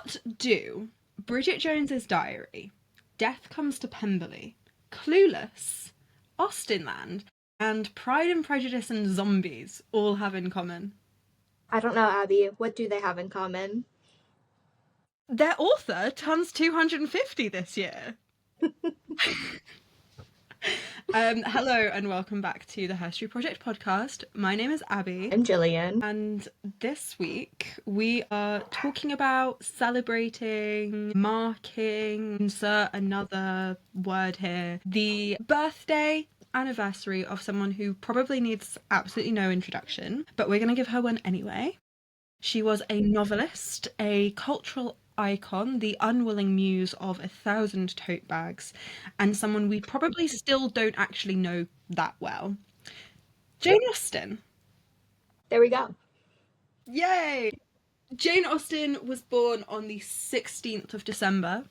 What do Bridget Jones's Diary, Death Comes to Pemberley, Clueless, Austenland, and Pride and Prejudice and Zombies all have in common? I don't know, Abby. What do they have in common? Their author turns 250 this year. Hello and welcome back to the HERstory Project podcast. My name is Abby. I'm Jillian. And this week we are talking about celebrating, marking, insert another word here, the birthday anniversary of someone who probably needs absolutely no introduction, but we're going to give her one anyway. She was a novelist, a cultural icon, the unwilling muse of 1,000 tote bags, and someone we probably still don't actually know that well. Jane Austen. There we go. Yay! Jane Austen was born on the 16th of December,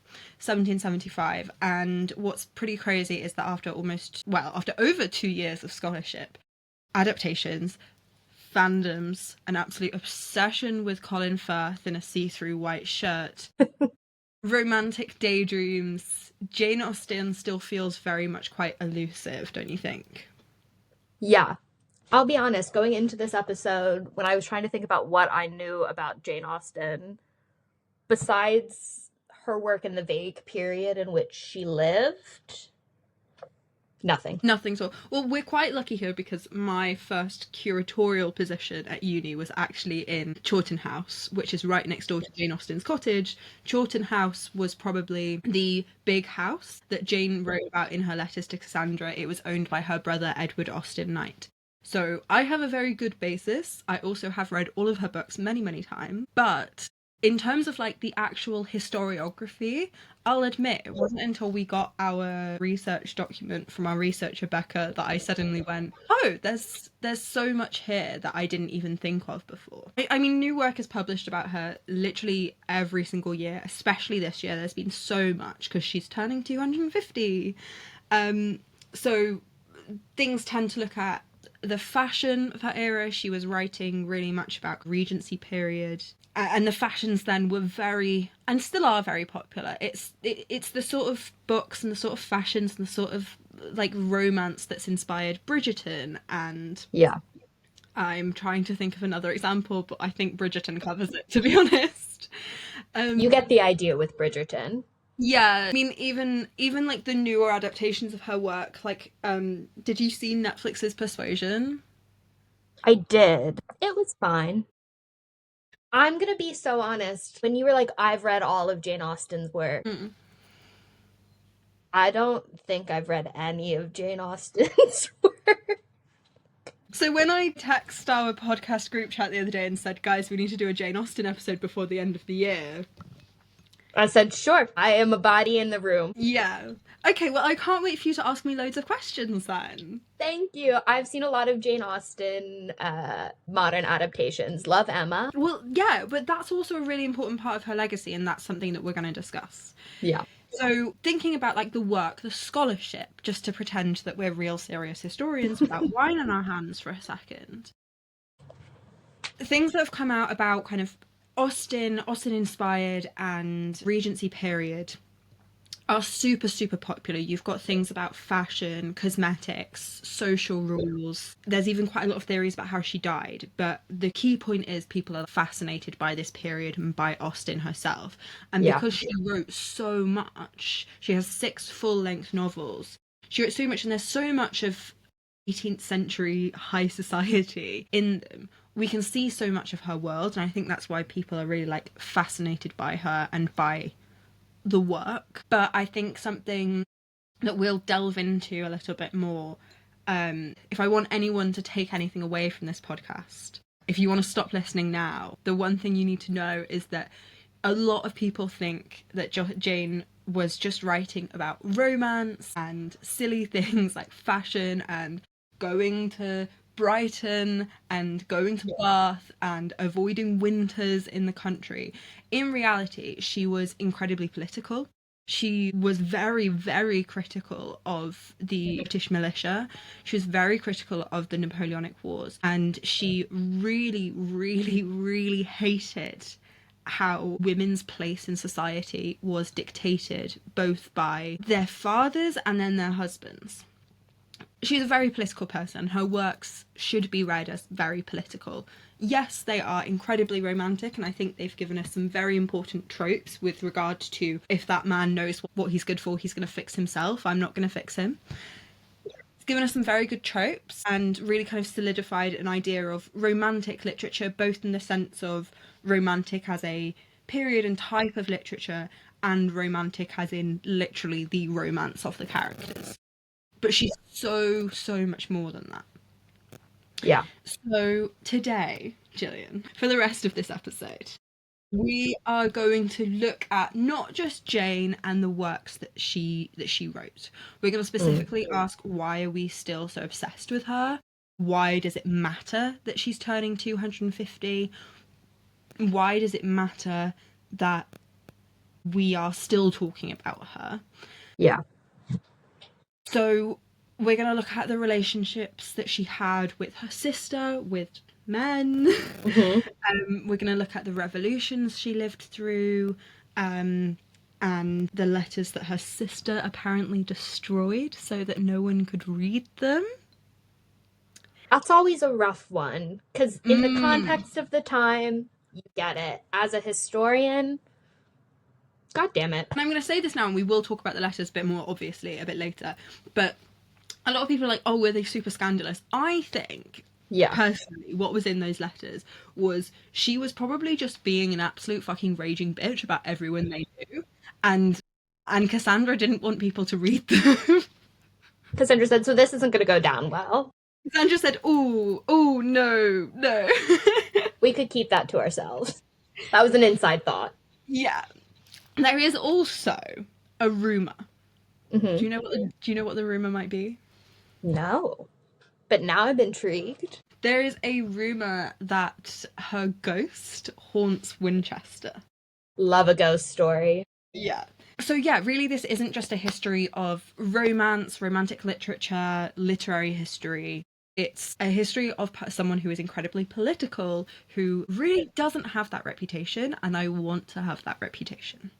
1775, and what's pretty crazy is that after over 2 years of scholarship, adaptations, fandoms, an absolute obsession with Colin Firth in a see-through white shirt, romantic daydreams, Jane Austen still feels very much quite elusive, don't you think? Yeah. I'll be honest, going into this episode, when I was trying to think about what I knew about Jane Austen, besides her work in the vague period in which she lived, nothing. Nothing at all. Well, we're quite lucky here because my first curatorial position at uni was actually in Chawton House, which is right next door to Jane Austen's cottage. Chawton House was probably the big house that Jane wrote about in her letters to Cassandra. It was owned by her brother, Edward Austen Knight. So I have a very good basis. I also have read all of her books many, many times. But in terms of like the actual historiography, I'll admit it wasn't until we got our research document from our researcher Becca that I suddenly went, oh, there's so much here that I didn't even think of before. I mean, new work is published about her literally every single year, especially this year. There's been so much because she's turning 250. So things tend to look at the fashion of her era. She was writing really much about Regency period. And the fashions then were very, and still are very popular. It's the sort of books and the sort of fashions and the sort of like romance that's inspired Bridgerton. And yeah, I'm trying to think of another example, but I think Bridgerton covers it, to be honest. You get the idea with Bridgerton. Yeah, I mean, even like the newer adaptations of her work, like, did you see Netflix's Persuasion? I did. It was fine. I'm gonna be so honest. When you were like, I've read all of Jane Austen's work, I don't think I've read any of Jane Austen's work. So when I text our podcast group chat the other day and said, guys, we need to do a Jane Austen episode before the end of the year, I said, sure, I am a body in the room. Yeah. Okay, well, I can't wait for you to ask me loads of questions then. Thank you. I've seen a lot of Jane Austen modern adaptations. Love Emma. Well, yeah, but that's also a really important part of her legacy, and that's something that we're going to discuss. Yeah. So thinking about like the work, the scholarship, just to pretend that we're real serious historians without wine in our hands for a second. Things that have come out about kind of Austen inspired and Regency period are super, super popular. You've got things about fashion, cosmetics, social rules. There's even quite a lot of theories about how she died. But the key point is people are fascinated by this period and by Austen herself. And because she wrote so much, she has 6 full-length novels. She wrote so much, and there's so much of 18th century high society in them. We can see so much of her world, and I think that's why people are really like fascinated by her and by the work. But I think something that we'll delve into a little bit more, if I want anyone to take anything away from this podcast, if you want to stop listening now, the one thing you need to know is that a lot of people think that Jane was just writing about romance and silly things like fashion and going to Brighton and going to Bath and avoiding winters in the country. In reality, she was incredibly political. She was very, very critical of the British militia. She was very critical of the Napoleonic Wars. And she really, really, really hated how women's place in society was dictated both by their fathers and then their husbands. She's a very political person. Her works should be read as very political. Yes, they are incredibly romantic, and I think they've given us some very important tropes with regard to if that man knows what he's good for, he's going to fix himself. I'm not going to fix him. It's given us some very good tropes and really kind of solidified an idea of romantic literature, both in the sense of romantic as a period and type of literature and romantic as in literally the romance of the characters. But she's so much more than that. Yeah. So today, Jillian, for the rest of this episode, we are going to look at not just Jane and the works that she wrote. We're going to specifically ask, why are we still so obsessed with her? Why does it matter that she's turning 250? Why does it matter that we are still talking about her? Yeah. So we're going to look at the relationships that she had with her sister, with men. We're going to look at the revolutions she lived through, and the letters that her sister apparently destroyed so that no one could read them. That's always a rough one, because in the context of the time, you get it. As a historian, God damn it. And I'm going to say this now, and we will talk about the letters a bit more, obviously, a bit later. But a lot of people are like, oh, were they super scandalous? I think, personally, what was in those letters was she was probably just being an absolute fucking raging bitch about everyone they knew. And Cassandra didn't want people to read them. Cassandra said, so this isn't going to go down well. Cassandra said, oh, no. We could keep that to ourselves. That was an inside thought. Yeah. There is also a rumour. Do you know what the rumour might be? No. But now I'm intrigued. There is a rumour that her ghost haunts Winchester. Love a ghost story. Yeah. So yeah, really this isn't just a history of romance, romantic literature, literary history. It's a history of someone who is incredibly political, who really doesn't have that reputation, and I want to have that reputation.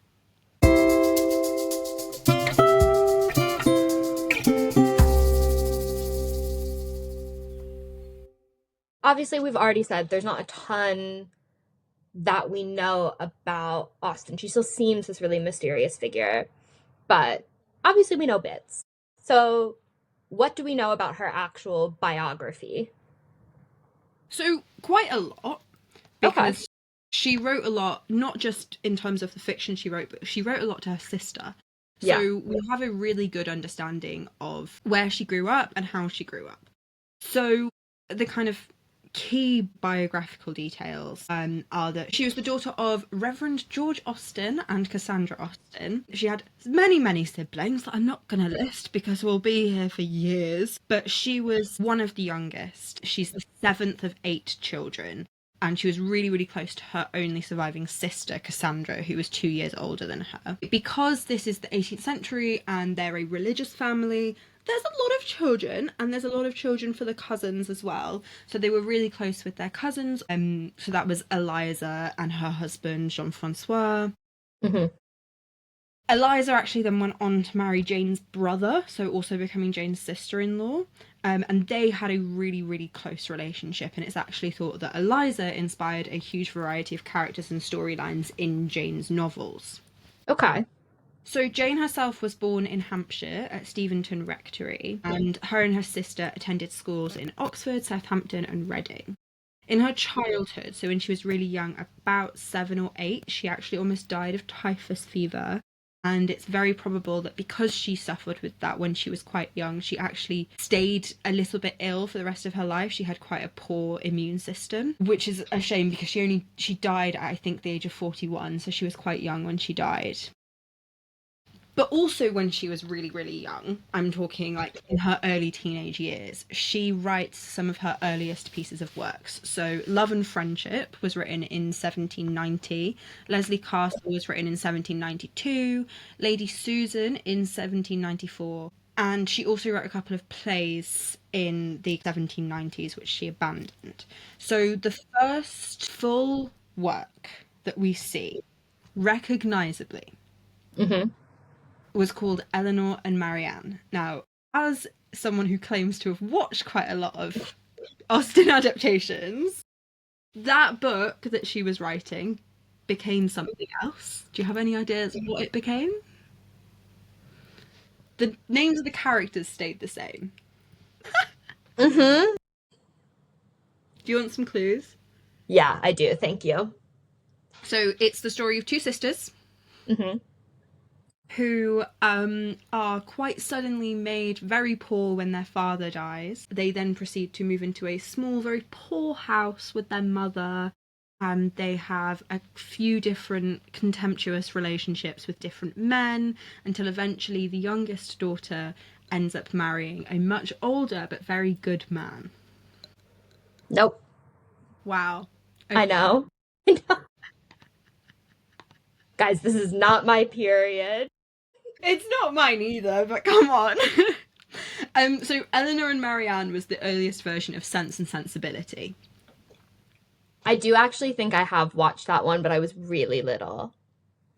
Obviously, we've already said there's not a ton that we know about Austen. She still seems this really mysterious figure, but obviously we know bits. So what do we know about her actual biography? So quite a lot, because she wrote a lot, not just in terms of the fiction she wrote, but she wrote a lot to her sister. So we have a really good understanding of where she grew up and how she grew up. So the kind of key biographical details are that she was the daughter of Reverend George Austen and Cassandra Austen. She had many siblings that I'm not going to list because we'll be here for years, but she was one of the youngest. She's the 7th of 8 children, and she was really close to her only surviving sister, Cassandra, who was 2 years older than her. Because this is the 18th century and they're a religious family, there's a lot of children, and there's a lot of children for the cousins as well. So they were really close with their cousins. So that was Eliza and her husband, Jean-Francois. Eliza actually then went on to marry Jane's brother, so also becoming Jane's sister-in-law. And they had a really close relationship, and it's actually thought that Eliza inspired a huge variety of characters and storylines in Jane's novels. Okay. So Jane herself was born in Hampshire at Steventon Rectory, and her and her sister attended schools in Oxford, Southampton and Reading. In her childhood, so when she was really young, about 7 or 8, she actually almost died of typhus fever. And it's very probable that because she suffered with that when she was quite young, she actually stayed a little bit ill for the rest of her life. She had quite a poor immune system, which is a shame because she died at, I think, the age of 41, so she was quite young when she died. But also when she was really young, I'm talking like in her early teenage years, she writes some of her earliest pieces of works. So Love and Friendship was written in 1790, Leslie Castle was written in 1792, Lady Susan in 1794, and she also wrote a couple of plays in the 1790s, which she abandoned. So the first full work that we see recognisably Mm-hmm. was called Eleanor and Marianne. Now, as someone who claims to have watched quite a lot of Austen adaptations, that book that she was writing became something else. Do you have any ideas what it became? The names of the characters stayed the same. Mm-hmm. Do you want some clues? Yeah, I do. Thank you. So it's the story of two sisters Mm-hmm. who are quite suddenly made very poor when their father dies. They then proceed to move into a small, very poor house with their mother. They have a few different contemptuous relationships with different men until eventually the youngest daughter ends up marrying a much older but very good man. Nope. Wow. I know. Guys, this is not my period. It's not mine either, but come on. So Eleanor and Marianne was the earliest version of Sense and Sensibility. I do actually think I have watched that one, but I was really little.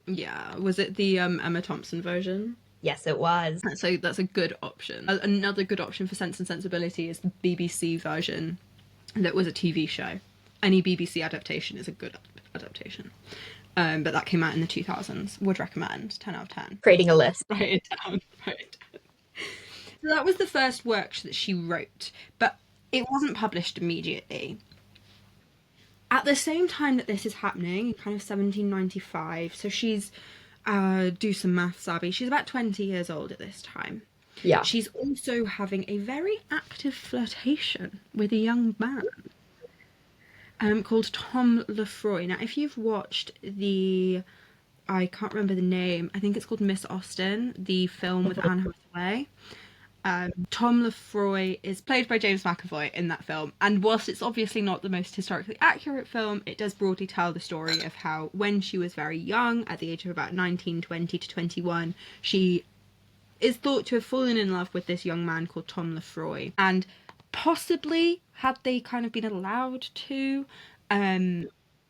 Yeah, was it the Emma Thompson version? Yes, it was. So that's a good option. Another good option for Sense and Sensibility is the BBC version that was a TV show. Any BBC adaptation is a good adaptation. But that came out in the 2000s. Would recommend. 10 out of 10. Creating a list. Write it down. Write it down. So that was the first work that she wrote, but it wasn't published immediately. At the same time that this is happening, kind of 1795, so she's, do some maths, Abby, she's about 20 years old at this time. Yeah. She's also having a very active flirtation with a young man called Tom Lefroy. Now, if you've watched I can't remember the name, I think it's called Miss Austen, the film with Anne Hathaway. Tom Lefroy is played by James McAvoy in that film, and whilst it's obviously not the most historically accurate film, it does broadly tell the story of how when she was very young, at the age of about 19, 20 to 21, she is thought to have fallen in love with this young man called Tom Lefroy, and possibly, had they kind of been allowed to,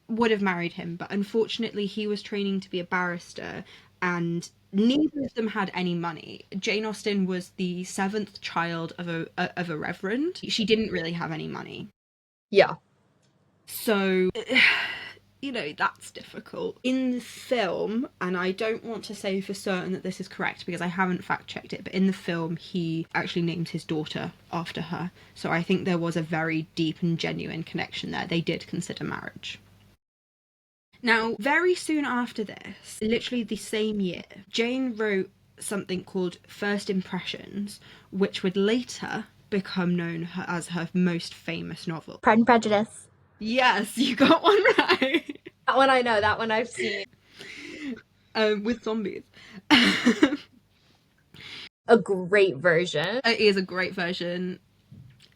would have married him, but unfortunately he was training to be a barrister, and neither of them had any money. Jane Austen was the seventh child of a reverend. She didn't really have any money. Yeah. So, you know, that's difficult. In the film, and I don't want to say for certain that this is correct because I haven't fact-checked it, but in the film he actually named his daughter after her. So I think there was a very deep and genuine connection there. They did consider marriage. Now, very soon after this, literally the same year, Jane wrote something called First Impressions, which would later become known as her most famous novel. Pride and Prejudice. Yes, you got one right. That one I know, that one I've seen. With zombies. A great version. It is a great version.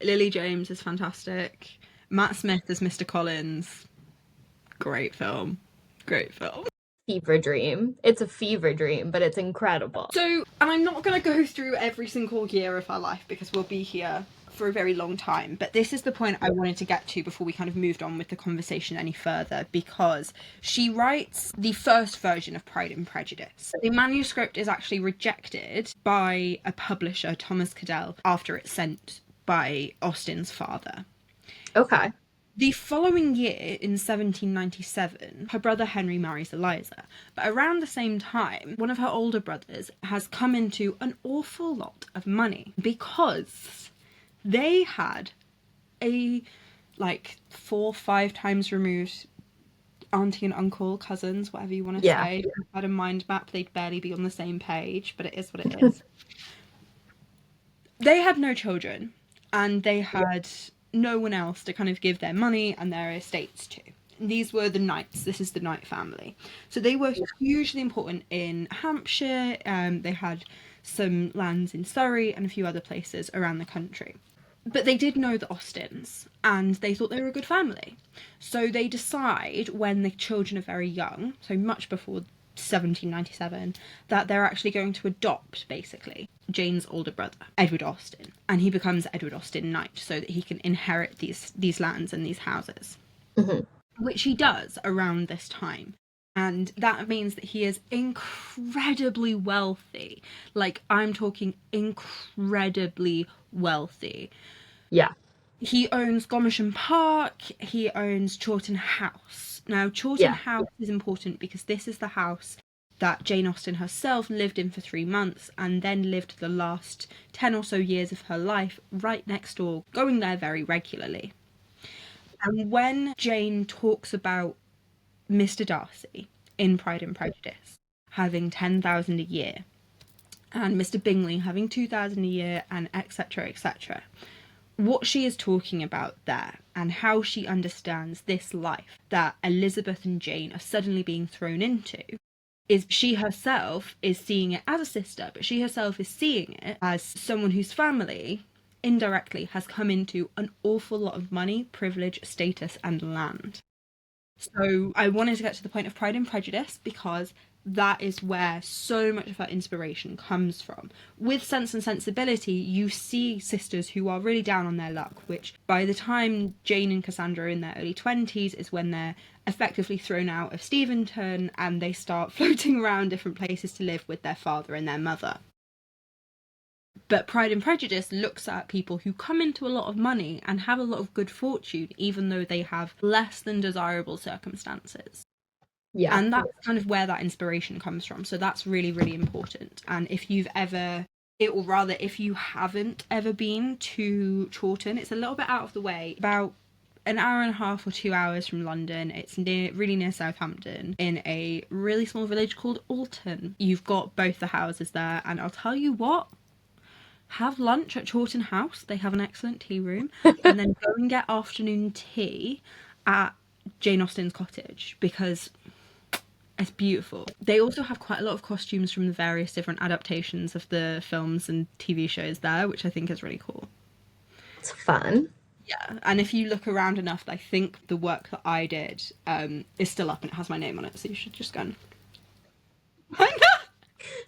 Lily James is fantastic. Matt Smith as Mr. Collins. Great film. Great film. Fever dream. It's a fever dream, but it's incredible. So, and I'm not going to go through every single year of her life because we'll be here for a very long time, but this is the point I wanted to get to before we kind of moved on with the conversation any further, because she writes the first version of Pride and Prejudice. The manuscript is actually rejected by a publisher, Thomas Cadell, after it's sent by Austen's father. Okay. The following year, in 1797, her brother Henry marries Eliza. But around the same time, one of her older brothers has come into an awful lot of money because they had a, 4 or 5 times removed auntie and uncle, cousins, whatever you want to say. If had a mind map, they'd barely be on the same page, but it is what it is. They had no children, and they had no one else to kind of give their money and their estates to. These were the Knights. This is the Knight family. So they were hugely important in Hampshire. They had some lands in Surrey and a few other places around the country. But they did know the Austens, and they thought they were a good family. So they decide, when the children are very young, so much before 1797, that they're actually going to adopt, basically, Jane's older brother, Edward Austen, and he becomes Edward Austen Knight so that he can inherit these lands and these houses. Mm-hmm. which he does around this time. And that means that he is incredibly wealthy. Like, I'm talking incredibly wealthy. Yeah. He owns Gomersham Park, he owns Chawton House. Now, Chawton House is important because this is the house that Jane Austen herself lived in for 3 months and then lived the last 10 or so years of her life right next door, going there very regularly. And when Jane talks about Mr. Darcy in Pride and Prejudice having 10,000 a year, and Mr. Bingley having 2,000 a year, and etc., etc., what she is talking about there and how she understands this life that Elizabeth and Jane are suddenly being thrown into is she herself is seeing it as a sister, but she herself is seeing it as someone whose family indirectly has come into an awful lot of money, privilege, status, and land. So I wanted to get to the point of Pride and Prejudice because that is where so much of her inspiration comes from. With Sense and Sensibility, you see sisters who are really down on their luck, which by the time Jane and Cassandra are in their early 20s is when they're effectively thrown out of Steventon and they start floating around different places to live with their father and their mother. But Pride and Prejudice looks at people who come into a lot of money and have a lot of good fortune, even though they have less than desirable circumstances. Yeah. And that's kind of where that inspiration comes from. So that's really, really important. And if you've ever, or rather, if you haven't ever been to Chawton, it's a little bit out of the way, about an hour and a half or 2 hours from London. It's really near Southampton, in a really small village called Alton. You've got both the houses there, and I'll tell you what, have lunch at Chawton House. They have an excellent tea room. And then go and get afternoon tea at Jane Austen's cottage, because it's beautiful. They also have quite a lot of costumes from the various different adaptations of the films and TV shows there, which I think is really cool. It's fun. Yeah, and if you look around enough, I think the work that I did is still up and it has my name on it, so you should just go and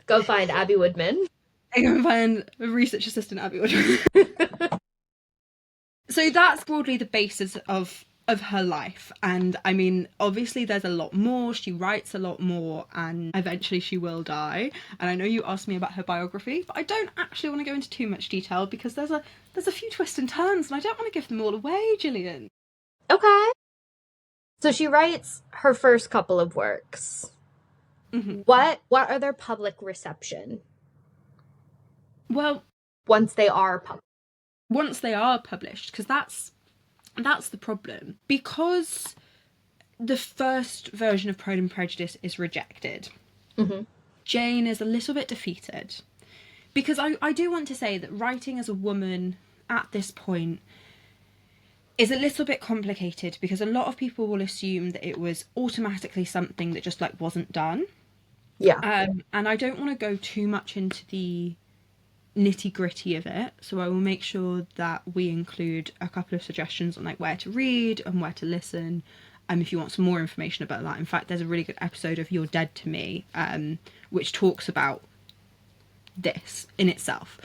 Go find Abby Woodman. I can find a research assistant Abby Woodman. So that's broadly the basis of her life. And I mean, obviously there's a lot more. She writes a lot more, and eventually she will die. And I know you asked me about her biography, but I don't actually want to go into too much detail because there's a few twists and turns and I don't want to give them all away, Jillian. Okay. So she writes her first couple of works. Mm-hmm. What are their public reception? Well, once they are published, because that's the problem. Because the first version of Pride and Prejudice is rejected, Jane is a little bit defeated. Because I do want to say that writing as a woman at this point is a little bit complicated, because a lot of people will assume that it was automatically something that just like wasn't done. Yeah. And I don't want to go too much into the nitty-gritty of it, so I will make sure that we include a couple of suggestions on like where to read and where to listen, if you want some more information about that. In fact, there's a really good episode of You're Dead to Me, which talks about this in itself.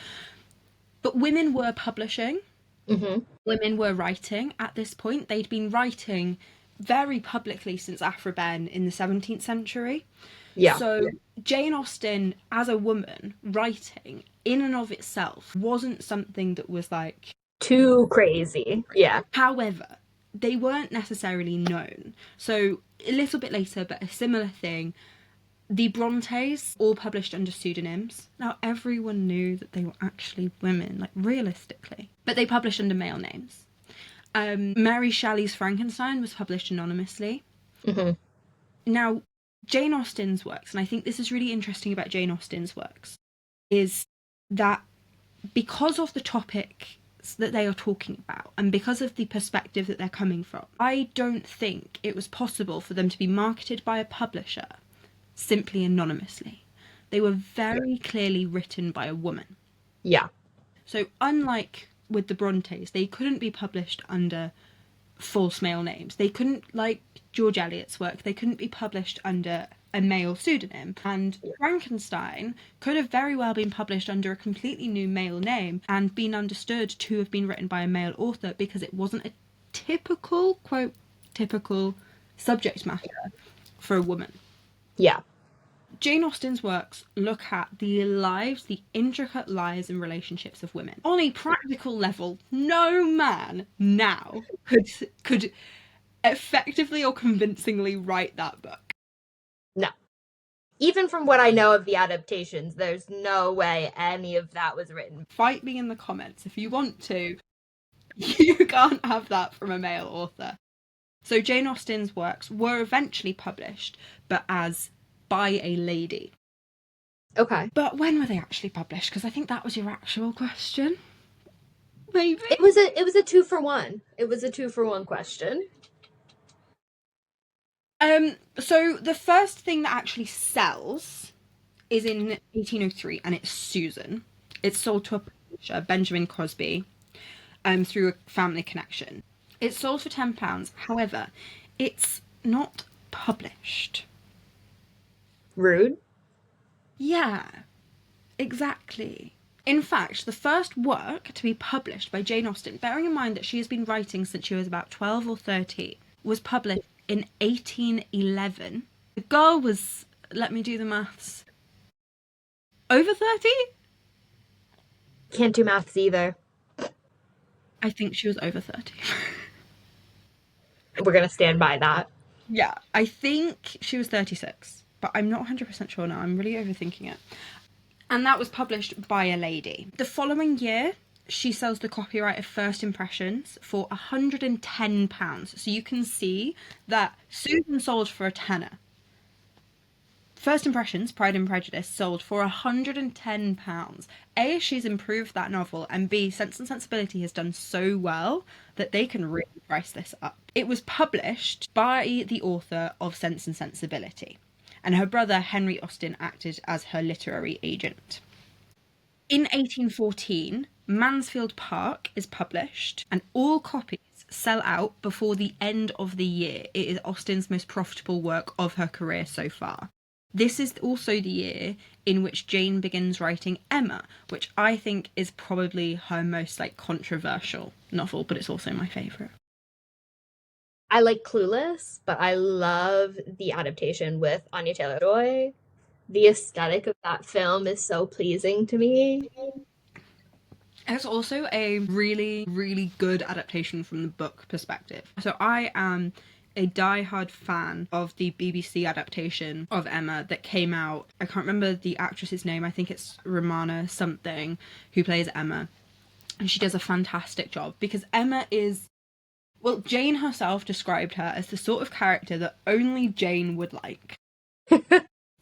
But women were publishing, women were writing at this point. They'd been writing very publicly since Aphra Behn in the 17th century. Yeah. So Jane Austen, as a woman, writing in and of itself wasn't something that was like too crazy. Yeah. However, they weren't necessarily known. So a little bit later, but a similar thing, the Brontes all published under pseudonyms. Now, everyone knew that they were actually women, like realistically, but they published under male names. Mary Shelley's Frankenstein was published anonymously. Now, Jane Austen's works, and I think this is really interesting about Jane Austen's works, is that because of the topics that they are talking about and because of the perspective that they're coming from, I don't think it was possible for them to be marketed by a publisher simply anonymously. They were very clearly written by a woman. Yeah. So unlike with the Brontes, they couldn't be published under false male names. They couldn't, like George Eliot's work, they couldn't be published under a male pseudonym. And Frankenstein could have very well been published under a completely new male name and been understood to have been written by a male author, because it wasn't a typical, quote, typical subject matter for a woman. Yeah. Jane Austen's works look at the lives, the intricate lives and relationships of women. On a practical level, no man now could effectively or convincingly write that book. No. Even from what I know of the adaptations, there's no way any of that was written. Fight me in the comments if you want to. You can't have that from a male author. So Jane Austen's works were eventually published, but as by a lady. Okay. But when were they actually published? Because I think that was your actual question. Maybe. It was a 2-for-1. It was a 2-for-1 question. So the first thing that actually sells is in 1803, and it's Susan. It's sold to a publisher, Benjamin Crosby, through a family connection. It's sold for £10. However, it's not published. Rude. Yeah, exactly. In fact, the first work to be published by Jane Austen, bearing in mind that she has been writing since she was about 12 or 13, was published in 1811. The girl was, let me do the maths, over 30? Can't do maths either. I think she was over 30. We're going to stand by that. Yeah, I think she was 36, but I'm not 100% sure now. I'm really overthinking it. And that was published by a lady. The following year, she sells the copyright of First Impressions for £110. So you can see that Susan sold for a tenner. First Impressions, Pride and Prejudice, sold for £110. A, she's improved that novel, and B, Sense and Sensibility has done so well that they can really price this up. It was published by the author of Sense and Sensibility, and her brother Henry Austen acted as her literary agent. In 1814, Mansfield Park is published, and all copies sell out before the end of the year. It is Austen's most profitable work of her career so far. This is also the year in which Jane begins writing Emma, which I think is probably her most controversial novel, but it's also my favourite. I like Clueless, but I love the adaptation with Anya Taylor-Joy. The aesthetic of that film is so pleasing to me. It's also a really, really good adaptation from the book perspective. So I am a diehard fan of the BBC adaptation of Emma that came out. I can't remember the actress's name. I think it's Romana something who plays Emma. And she does a fantastic job because Emma is... Well, Jane herself described her as the sort of character that only Jane would like.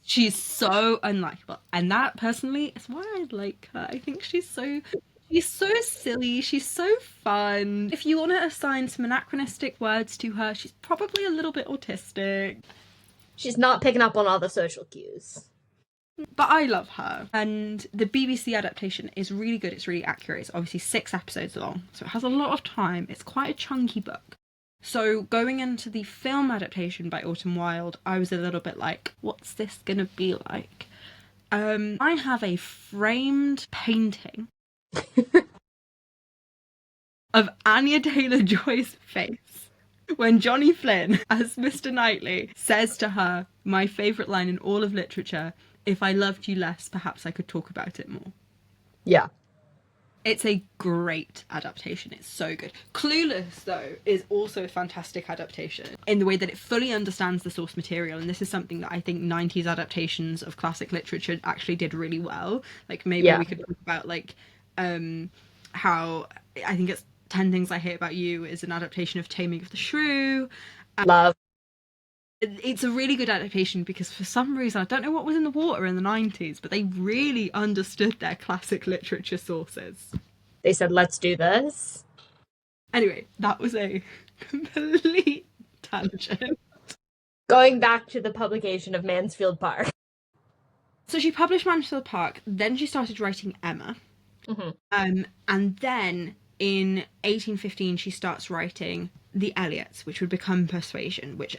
She's so unlikable. And that, personally, is why I like her. I think she's so silly. She's so fun. If you want to assign some anachronistic words to her, she's probably a little bit autistic. She's not picking up on all the social cues. But I love her. And the BBC adaptation is really good. It's really accurate. It's obviously 6 episodes long, so it has a lot of time. It's quite a chunky book. So going into the film adaptation by Autumn Wilde, I was a little bit like, what's this gonna be like? I have a framed painting of Anya Taylor-Joy's face when Johnny Flynn, as Mr. Knightley, says to her, my favourite line in all of literature, if I loved you less, perhaps I could talk about it more. Yeah. It's a great adaptation. It's so good. Clueless, though, is also a fantastic adaptation in the way that it fully understands the source material. And this is something that I think 90s adaptations of classic literature actually did really well. Maybe we could talk about, how I think it's 10 Things I Hate About You is an adaptation of Taming of the Shrew. Love. It's a really good adaptation because for some reason, I don't know what was in the water in the 90s, but they really understood their classic literature sources. They said, let's do this. Anyway, that was a complete tangent. Going back to the publication of Mansfield Park. So she published Mansfield Park, then she started writing Emma. Mm-hmm. And then in 1815, she starts writing The Elliots, which would become Persuasion, which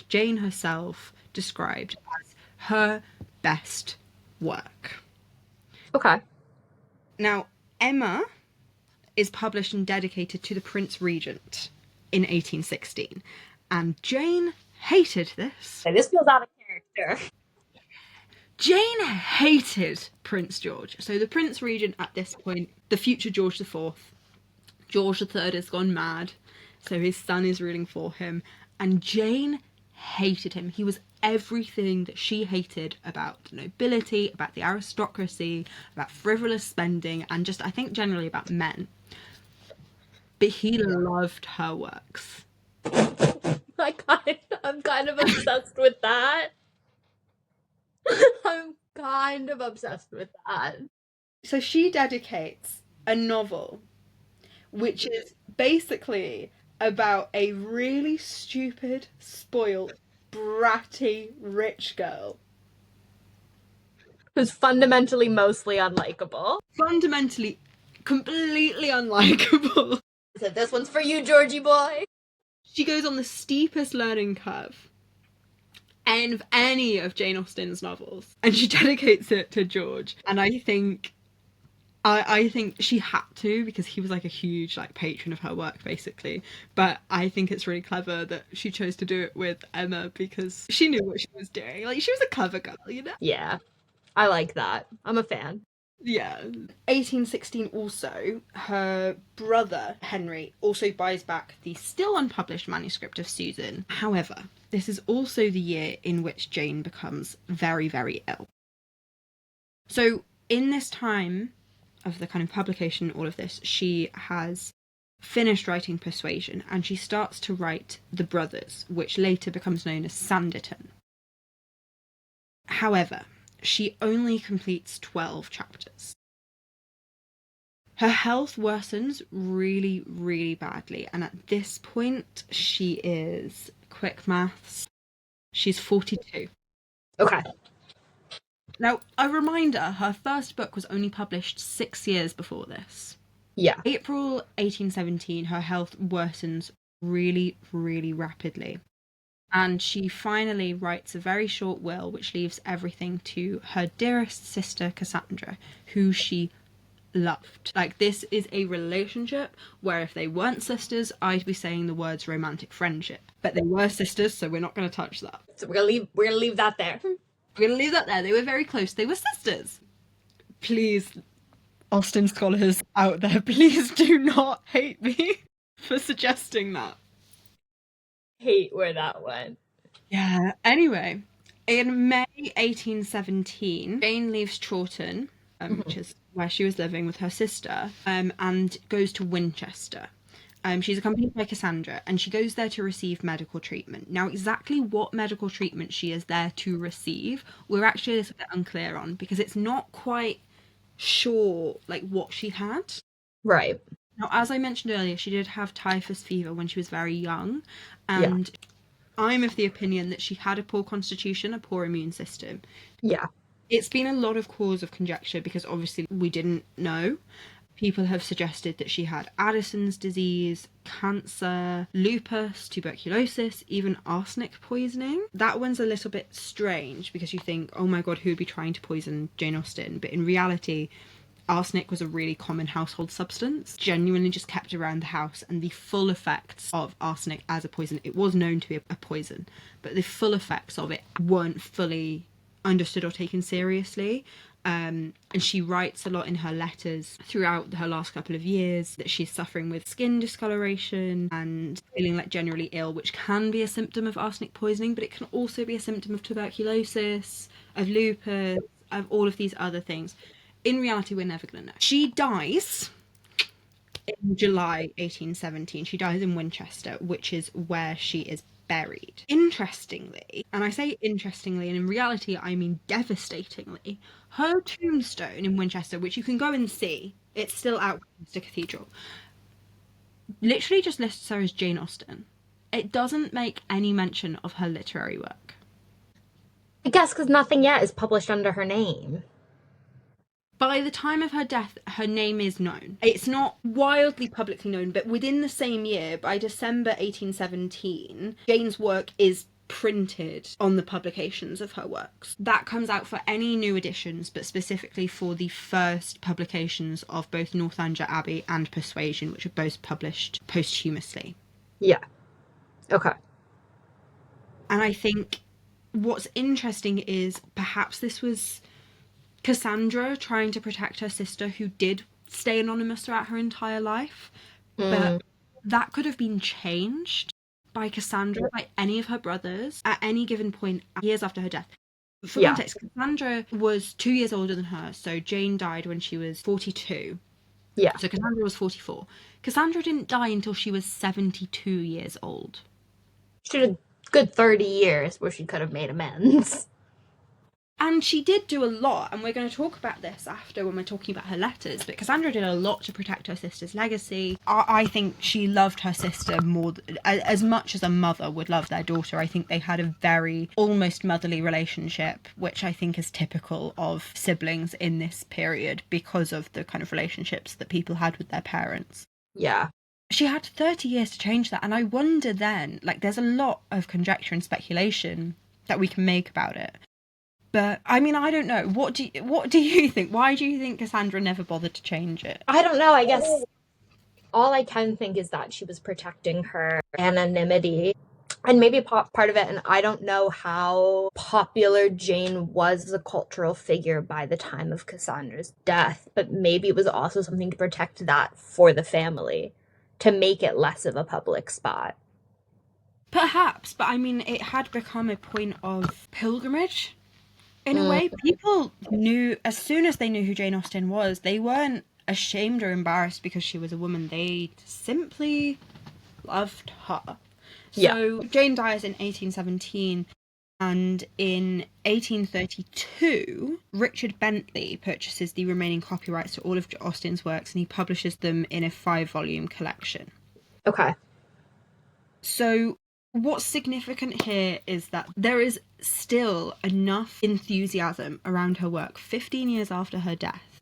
Jane herself described as her best work. Okay. Now, Emma is published and dedicated to the Prince Regent in 1816. And Jane hated this. This feels out of character. Jane hated Prince George. So the Prince Regent at this point, the future George IV. George III has gone mad, so his son is ruling for him. And Jane hated him. He was everything that she hated about the nobility, about the aristocracy, about frivolous spending, and just, I think, generally about men. But he loved her works. I'm kind of obsessed with that. I'm kind of obsessed with that. So she dedicates a novel which is basically about a really stupid, spoiled, bratty, rich girl. Who's fundamentally mostly unlikable. Fundamentally, completely unlikable. So this one's for you, Georgie boy. She goes on the steepest learning curve of any of Jane Austen's novels, and she dedicates it to George. And I think she had to, because he was like a huge like patron of her work basically. But I think it's really clever that she chose to do it with Emma, because she knew what she was doing. Like, she was a clever girl, you know? Yeah, I like that. I'm a fan. Yeah. 1816 also, her brother Henry also buys back the still unpublished manuscript of Susan. However, this is also the year in which Jane becomes very, very ill. So in this time of the kind of publication, all of this, she has finished writing Persuasion, and she starts to write The Brothers, which later becomes known as Sanditon. However, she only completes 12 chapters. Her health worsens really, really badly, and at this point she is, quick maths, she's 42. Okay. Now, a reminder, her first book was only published 6 years before this. Yeah. April 1817, her health worsens really, really rapidly. And she finally writes a very short will, which leaves everything to her dearest sister, Cassandra, who she loved. Like, this is a relationship where if they weren't sisters, I'd be saying the words romantic friendship. But they were sisters, so we're not going to touch that. So we're gonna leave that there. We're going to leave that there. They were very close. They were sisters. Please, Austen scholars out there, please do not hate me for suggesting that. Hate where that went. Yeah. Anyway, in May 1817, Jane leaves Chawton, which is where she was living with her sister, and goes to Winchester. She's accompanied by Cassandra, and she goes there to receive medical treatment. Now, exactly what medical treatment she is there to receive, we're actually a little bit unclear on, because it's not quite sure, like, what she had. Right. Now, as I mentioned earlier, she did have typhus fever when she was very young, and I'm of the opinion that she had a poor constitution, a poor immune system. Yeah. It's been a lot of cause of conjecture, because obviously we didn't know. People have suggested that she had Addison's disease, cancer, lupus, tuberculosis, even arsenic poisoning. That one's a little bit strange, because you think, oh my god, who would be trying to poison Jane Austen? But in reality, arsenic was a really common household substance, genuinely just kept around the house, and the full effects of arsenic as a poison, it was known to be a poison, but the full effects of it weren't fully understood or taken seriously. And she writes a lot in her letters throughout her last couple of years that she's suffering with skin discoloration and feeling like generally ill, which can be a symptom of arsenic poisoning, but it can also be a symptom of tuberculosis, of lupus, of all of these other things. In reality, we're never going to know. She dies in July 1817. She dies in Winchester, which is where she is buried. Interestingly, and I say interestingly, and in reality I mean devastatingly, her tombstone in Winchester, which you can go and see, it's still out at Winchester Cathedral, literally just lists her as Jane Austen. It doesn't make any mention of her literary work. I guess because nothing yet is published under her name. By the time of her death, her name is known. It's not wildly publicly known, but within the same year, by December 1817, Jane's work is printed on the publications of her works. That comes out for any new editions, but specifically for the first publications of both Northanger Abbey and Persuasion, which are both published posthumously. Yeah. Okay. And I think what's interesting is perhaps this was Cassandra trying to protect her sister, who did stay anonymous throughout her entire life. But that could have been changed by Cassandra, by any of her brothers, at any given point, years after her death. For context, Cassandra was 2 years older than her, so Jane died when she was 42. Yeah. So Cassandra was 44. Cassandra didn't die until she was 72 years old. She had a good 30 years where she could have made amends. And she did do a lot, and we're going to talk about this after when we're talking about her letters, but Cassandra did a lot to protect her sister's legacy. I think she loved her sister more, as much as a mother would love their daughter. I think they had a very almost motherly relationship, which I think is typical of siblings in this period because of the kind of relationships that people had with their parents. Yeah. She had 30 years to change that, and I wonder then, like, there's a lot of conjecture and speculation that we can make about it. But, I mean, I don't know. What do you think? Why do you think Cassandra never bothered to change it? I don't know. I guess all I can think is that she was protecting her anonymity. And maybe part of it, and I don't know how popular Jane was as a cultural figure by the time of Cassandra's death, but maybe it was also something to protect that for the family, to make it less of a public spot. Perhaps, but I mean, it had become a point of pilgrimage. In a way, people knew, as soon as they knew who Jane Austen was, they weren't ashamed or embarrassed because she was a woman. They simply loved her. Yeah. So Jane dies in 1817, and in 1832, Richard Bentley purchases the remaining copyrights to all of Austen's works, and he publishes them in a 5-volume collection. Okay. So what's significant here is that there is still enough enthusiasm around her work 15 years after her death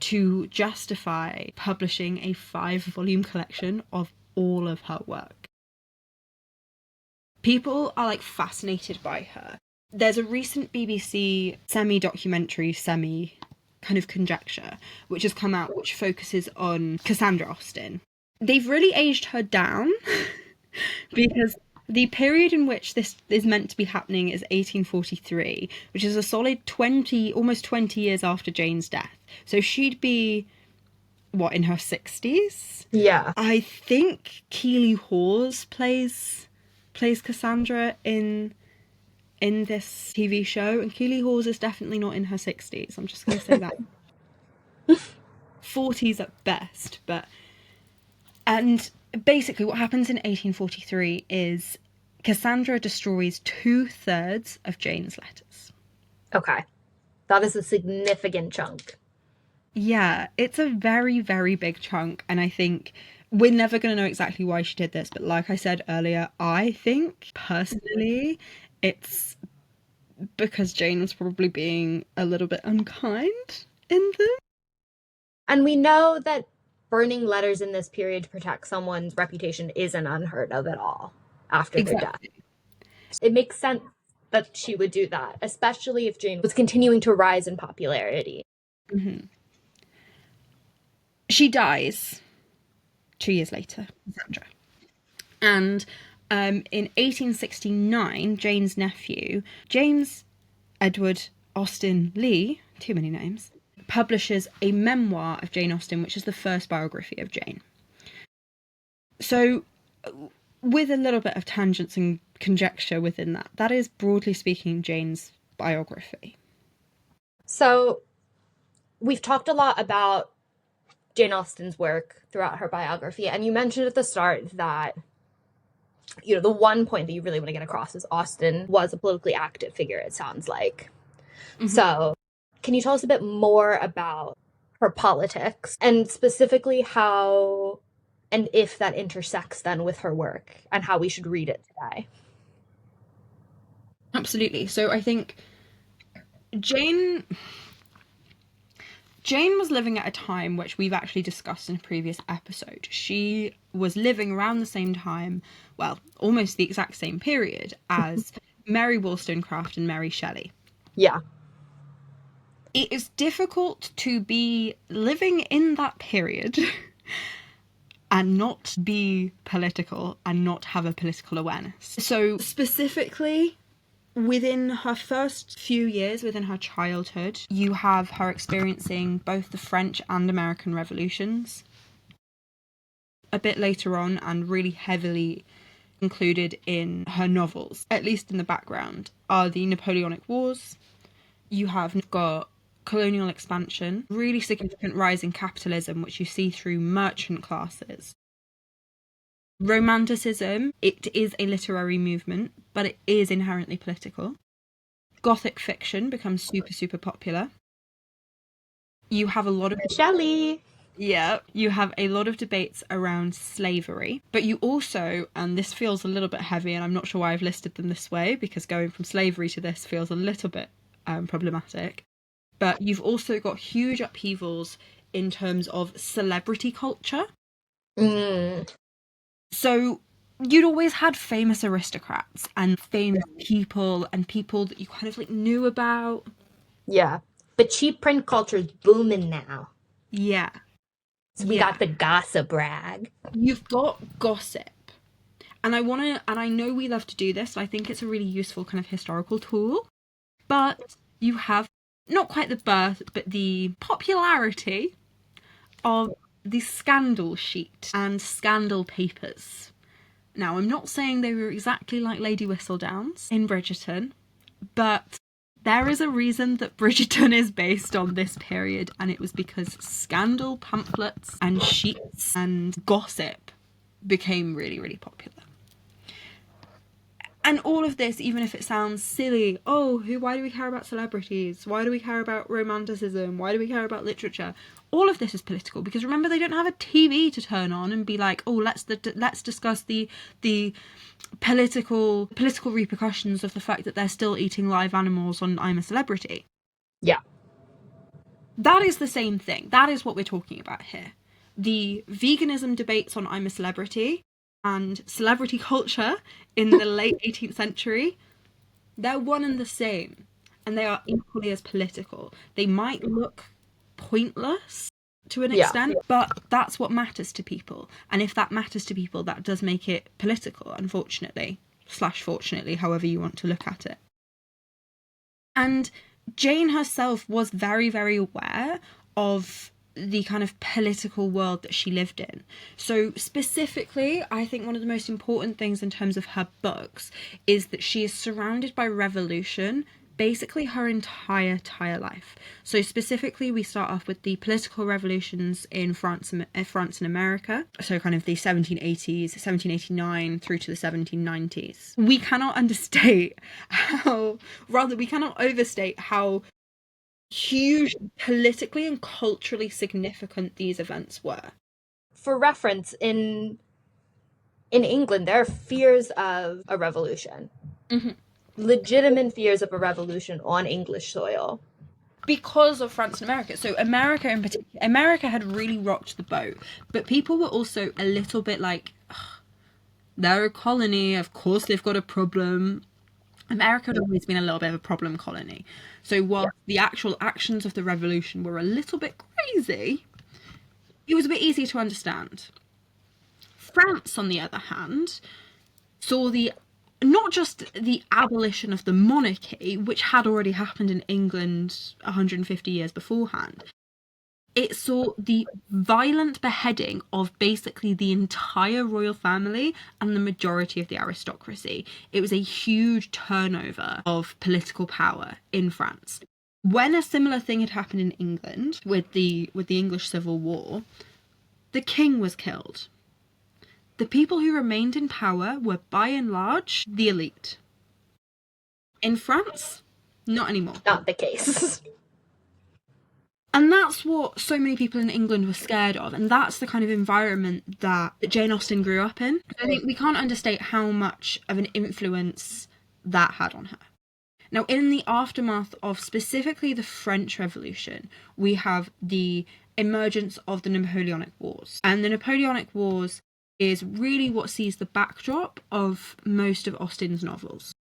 to justify publishing a 5-volume collection of all of her work. People are like fascinated by her. There's a recent BBC semi-documentary, kind of conjecture, which has come out, which focuses on Cassandra Austen. They've really aged her down because the period in which this is meant to be happening is 1843, which is a solid almost 20 years after Jane's death. So she'd be, what, in her 60s? Yeah. I think Keeley Hawes plays Cassandra in this TV show, and Keeley Hawes is definitely not in her 60s. I'm just going to say that. 40s at best, and basically what happens in 1843 is Cassandra destroys 2/3 of Jane's letters. Okay. That is a significant chunk. Yeah, it's a very, very big chunk, and I think we're never going to know exactly why she did this, but like I said earlier, I think, personally, it's because Jane was probably being a little bit unkind in them. And we know that burning letters in this period to protect someone's reputation isn't unheard of at all after their death. It makes sense that she would do that, especially if Jane was continuing to rise in popularity. Mm-hmm. She dies 2 years later, Cassandra. And in 1869, Jane's nephew, James Edward Austen-Leigh, too many names, publishes a memoir of Jane Austen, which is the first biography of Jane. So, with a little bit of tangents and conjecture within that, that is, broadly speaking, Jane's biography. So, we've talked a lot about Jane Austen's work throughout her biography, and you mentioned at the start that, you know, the one point that you really want to get across is Austen was a politically active figure, it sounds like. Mm-hmm. So, can you tell us a bit more about her politics, and specifically how and if that intersects then with her work, and how we should read it today? Absolutely. So I think Jane was living at a time which we've actually discussed in a previous episode. She was living around the same time, well, almost the exact same period as Mary Wollstonecraft and Mary Shelley. Yeah. It is difficult to be living in that period and not be political and not have a political awareness. So specifically, within her first few years, within her childhood, you have her experiencing both the French and American revolutions. A bit later on, and really heavily included in her novels, at least in the background, are the Napoleonic Wars. You have got colonial expansion, really significant rise in capitalism, which you see through merchant classes. Romanticism, it is a literary movement, but it is inherently political. Gothic fiction becomes super, super popular. You have a lot of... Shelley! Yeah, you have a lot of debates around slavery, but you also, and this feels a little bit heavy, and I'm not sure why I've listed them this way, because going from slavery to this feels a little bit problematic, but you've also got huge upheavals in terms of celebrity culture. So you'd always had famous aristocrats and famous people and people that you kind of like knew about. Yeah, but cheap print culture's booming now. Yeah. So we got the gossip rag. You've got gossip. And I know we love to do this, so I think it's a really useful kind of historical tool. But you have not quite the birth, but the popularity of the scandal sheet and scandal papers. Now, I'm not saying they were exactly like Lady Whistledown's in Bridgerton, but there is a reason that Bridgerton is based on this period, and it was because scandal pamphlets and sheets and gossip became really, really popular. And all of this, even if it sounds silly, why do we care about celebrities? Why do we care about romanticism? Why do we care about literature? All of this is political, because remember, they don't have a TV to turn on and be like, let's discuss the political repercussions of the fact that they're still eating live animals on I'm a Celebrity. Yeah. That is the same thing. That is what we're talking about here. The veganism debates on I'm a Celebrity and celebrity culture in the late 18th century, they're one and the same, and they are equally as political. They might look pointless to an extent, but that's what matters to people. And if that matters to people, that does make it political, unfortunately, /fortunately, however you want to look at it. And Jane herself was very, very aware of the kind of political world that she lived in. So specifically, I think one of the most important things in terms of her books is that she is surrounded by revolution basically her entire life. So specifically, we start off with the political revolutions in France and America. So kind of the 1780s, 1789 through to the 1790s. We cannot overstate how huge politically and culturally significant these events were. For reference, in England, there are fears of a revolution. Mm-hmm. Legitimate fears of a revolution on English soil. Because of France and America. So America in particular, America had really rocked the boat, but people were also a little bit like, they're a colony, of course they've got a problem. America had always been a little bit of a problem colony. So while the actual actions of the revolution were a little bit crazy, it was a bit easier to understand. France, on the other hand, saw not just the abolition of the monarchy, which had already happened in England 150 years beforehand. It saw the violent beheading of basically the entire royal family and the majority of the aristocracy. It was a huge turnover of political power in France. When a similar thing had happened in England with the English Civil War, the king was killed. The people who remained in power were, by and large, the elite. In France, not anymore. Not the case. And that's what so many people in England were scared of, and that's the kind of environment that Jane Austen grew up in. I think we can't understate how much of an influence that had on her. Now, in the aftermath of specifically the French Revolution, we have the emergence of the Napoleonic Wars. And the Napoleonic Wars is really what sees the backdrop of most of Austen's novels.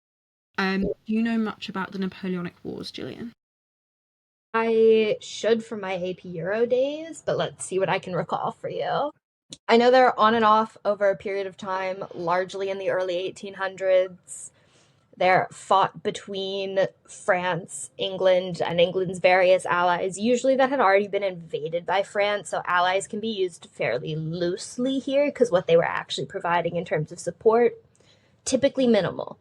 Do you know much about the Napoleonic Wars, Jillian? I should from my AP Euro days, but let's see what I can recall for you. I know they're on and off over a period of time, largely in the early 1800s. They're fought between France, England, and England's various allies, usually that had already been invaded by France, so allies can be used fairly loosely here because what they were actually providing in terms of support, typically minimal.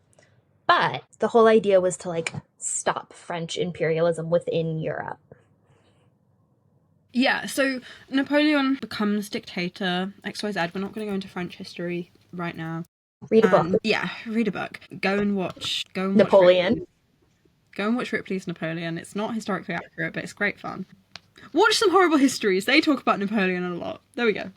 But the whole idea was to like stop French imperialism within Europe. Yeah, so Napoleon becomes dictator, XYZ. We're not going to go into French history right now. Read a book. Yeah, read a book. Go and watch Napoleon. Go and watch Ripley's Napoleon. It's not historically accurate, but it's great fun. Watch some horrible histories. They talk about Napoleon a lot. There we go.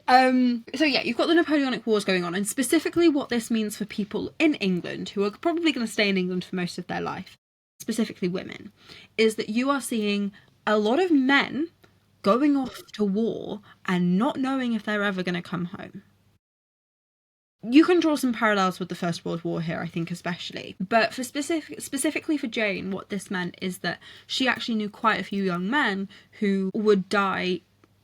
So yeah, you've got the Napoleonic Wars going on, and specifically what this means for people in England who are probably going to stay in England for most of their life, specifically women, is that you are seeing a lot of men going off to war and not knowing if they're ever going to come home. You can draw some parallels with the First World War here, I think, especially. But for specifically for Jane, what this meant is that she actually knew quite a few young men who would die,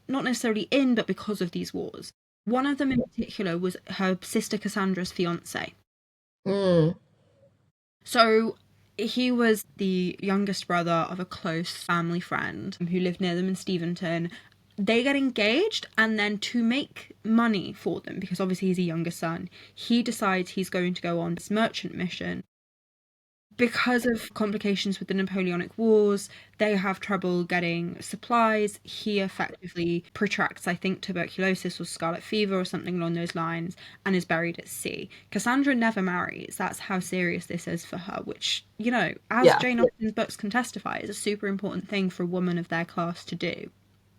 not necessarily in, but because of these wars. One of them in particular was her sister Cassandra's fiancé. So he was the youngest brother of a close family friend who lived near them in Steventon. They get engaged, and then to make money for them, because obviously he's a younger son, he decides he's going to go on this merchant mission. Because of complications with the Napoleonic Wars, they have trouble getting supplies. He effectively protracts, I think, tuberculosis or scarlet fever or something along those lines, and is buried at sea. Cassandra never marries. That's how serious this is for her, which, you know, as Jane Austen's books can testify, is a super important thing for a woman of their class to do.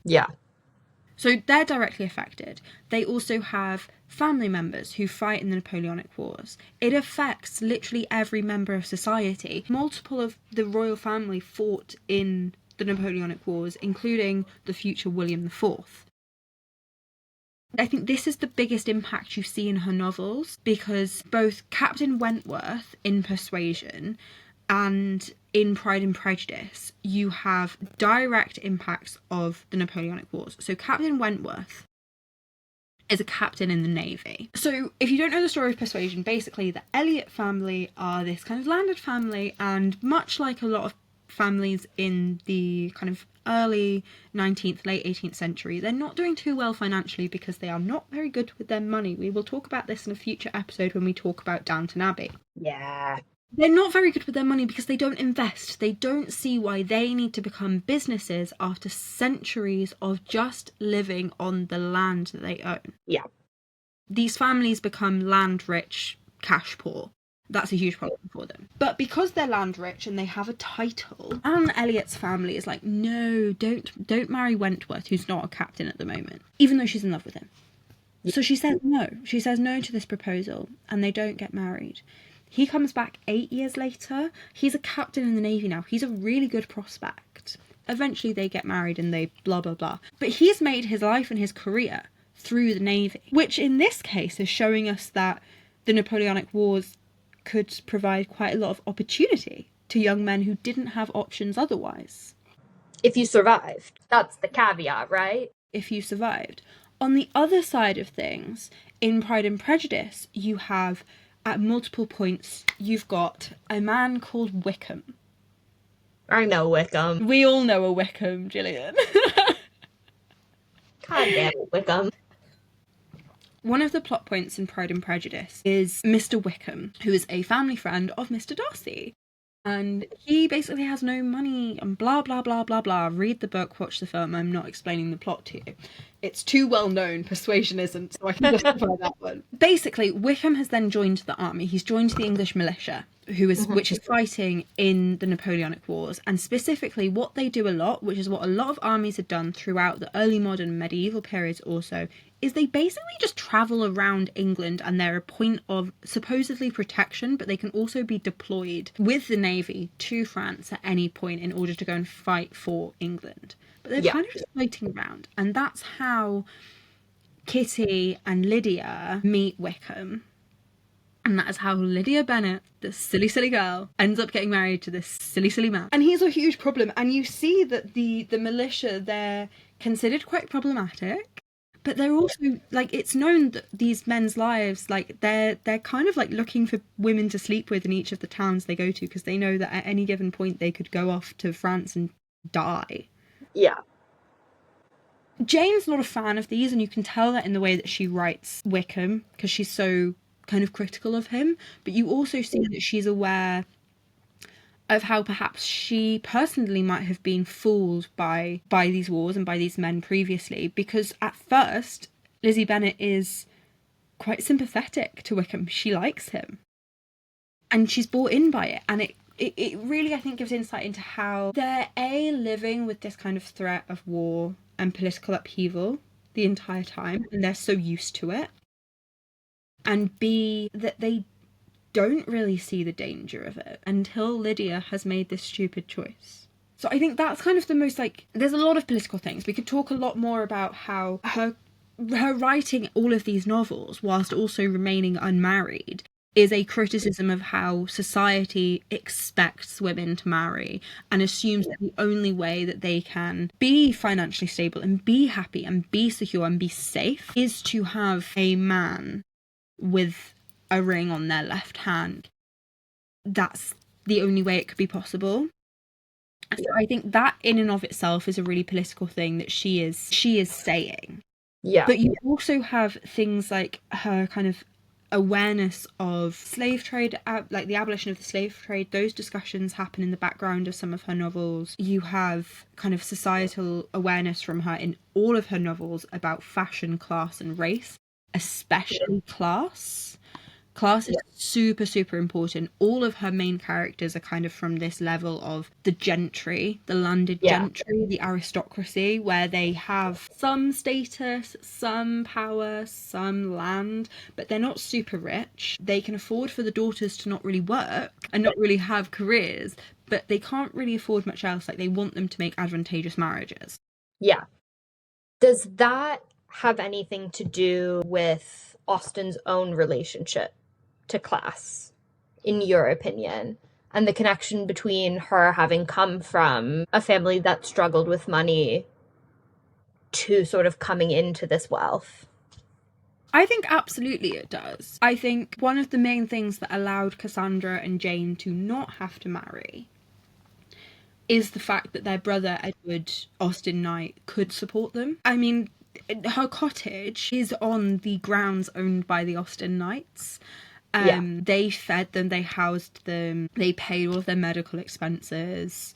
Yeah. So they're directly affected. They also have family members who fight in the Napoleonic Wars. It affects literally every member of society. Multiple of the royal family fought in the Napoleonic Wars, including the future William IV. I think this is the biggest impact you see in her novels, because both Captain Wentworth in Persuasion and in Pride and Prejudice, you have direct impacts of the Napoleonic Wars. So Captain Wentworth is a captain in the Navy. So if you don't know the story of Persuasion, basically the Elliot family are this kind of landed family, and much like a lot of families in the kind of early 19th, late 18th century, they're not doing too well financially because they are not very good with their money. We will talk about this in a future episode when we talk about Downton Abbey. Yeah. They're not very good with their money because they don't invest. They don't see why they need to become businesses after centuries of just living on the land that they own. Yeah. These families become land rich, cash poor. That's a huge problem for them. But because they're land rich and they have a title, Anne Elliot's family is like, no, don't marry Wentworth, who's not a captain at the moment, even though she's in love with him. So she says no. She says no to this proposal, and they don't get married. He comes back 8 years later. He's a captain in the Navy now. He's a really good prospect. Eventually they get married and they blah, blah, blah. But he's made his life and his career through the Navy, which in this case is showing us that the Napoleonic Wars could provide quite a lot of opportunity to young men who didn't have options otherwise. If you survived. That's the caveat, right? If you survived. On the other side of things, in Pride and Prejudice, you have, at multiple points, you've got a man called Wickham. I know Wickham. We all know a Wickham, Jillian. God damn it, Wickham. One of the plot points in Pride and Prejudice is Mr. Wickham, who is a family friend of Mr. Darcy. And he basically has no money and blah, blah, blah, blah, blah. Read the book, watch the film. I'm not explaining the plot to you. It's too well known. Persuasion isn't, so I can justify that one. Basically, Wickham has then joined the army. He's joined the English militia, which is fighting in the Napoleonic Wars. And specifically, what they do a lot, which is what a lot of armies had done throughout the early modern medieval periods also, is they basically just travel around England, and they're a point of supposedly protection, but they can also be deployed with the Navy to France at any point in order to go and fight for England. But they're kind of just floating around, and that's how Kitty and Lydia meet Wickham. And that is how Lydia Bennet, this silly, silly girl, ends up getting married to this silly, silly man. And he's a huge problem, and you see that the militia, they're considered quite problematic. But they're also like, it's known that these men's lives, like they're kind of like looking for women to sleep with in each of the towns they go to, because they know that at any given point they could go off to France and die. Yeah. Jane's not a fan of these, and you can tell that in the way that she writes Wickham, because she's so kind of critical of him. But you also see that she's aware of how perhaps she personally might have been fooled by these wars and by these men previously, because at first Lizzie Bennet is quite sympathetic to Wickham. She likes him and she's bought in by it, and it really, I think, gives insight into how they're living with this kind of threat of war and political upheaval the entire time, and they're so used to it, and B, that they don't really see the danger of it until Lydia has made this stupid choice. So I think that's kind of the most, like, there's a lot of political things. We could talk a lot more about how her writing all of these novels whilst also remaining unmarried is a criticism of how society expects women to marry and assumes that the only way that they can be financially stable and be happy and be secure and be safe is to have a man with a ring on their left hand. That's the only way it could be possible. So I think that in and of itself is a really political thing that she is saying. Yeah. But you also have things like her kind of awareness of slave trade, like the abolition of the slave trade. Those discussions happen in the background of some of her novels. You have kind of societal awareness from her in all of her novels about fashion, class and race, especially class. Class is super, super important. All of her main characters are kind of from this level of the gentry, the landed gentry, the aristocracy, where they have some status, some power, some land, but they're not super rich. They can afford for the daughters to not really work and not really have careers, but they can't really afford much else. Like, they want them to make advantageous marriages. Yeah. Does that have anything to do with Austen's own relationship to class, in your opinion, and the connection between her having come from a family that struggled with money to sort of coming into this wealth? I think absolutely it does. I think one of the main things that allowed Cassandra and Jane to not have to marry is the fact that their brother Edward Austen-Leigh could support them. I mean, her cottage is on the grounds owned by the Austen Knights. They fed them, they housed them, they paid all of their medical expenses.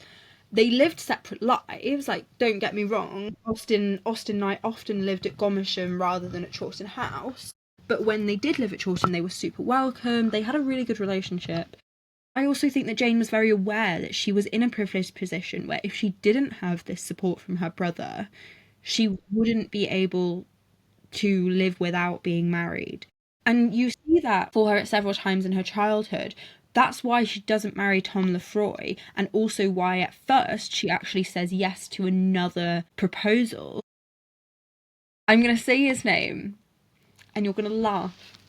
They lived separate lives, like, don't get me wrong. Austen-Leigh often lived at Gomersham rather than at Chawton House. But when they did live at Chawton, they were super welcome. They had a really good relationship. I also think that Jane was very aware that she was in a privileged position where if she didn't have this support from her brother, she wouldn't be able to live without being married. And you see that for her several times in her childhood. That's why she doesn't marry Tom Lefroy, and also why at first she actually says yes to another proposal. I'm going to say his name, and you're going to laugh.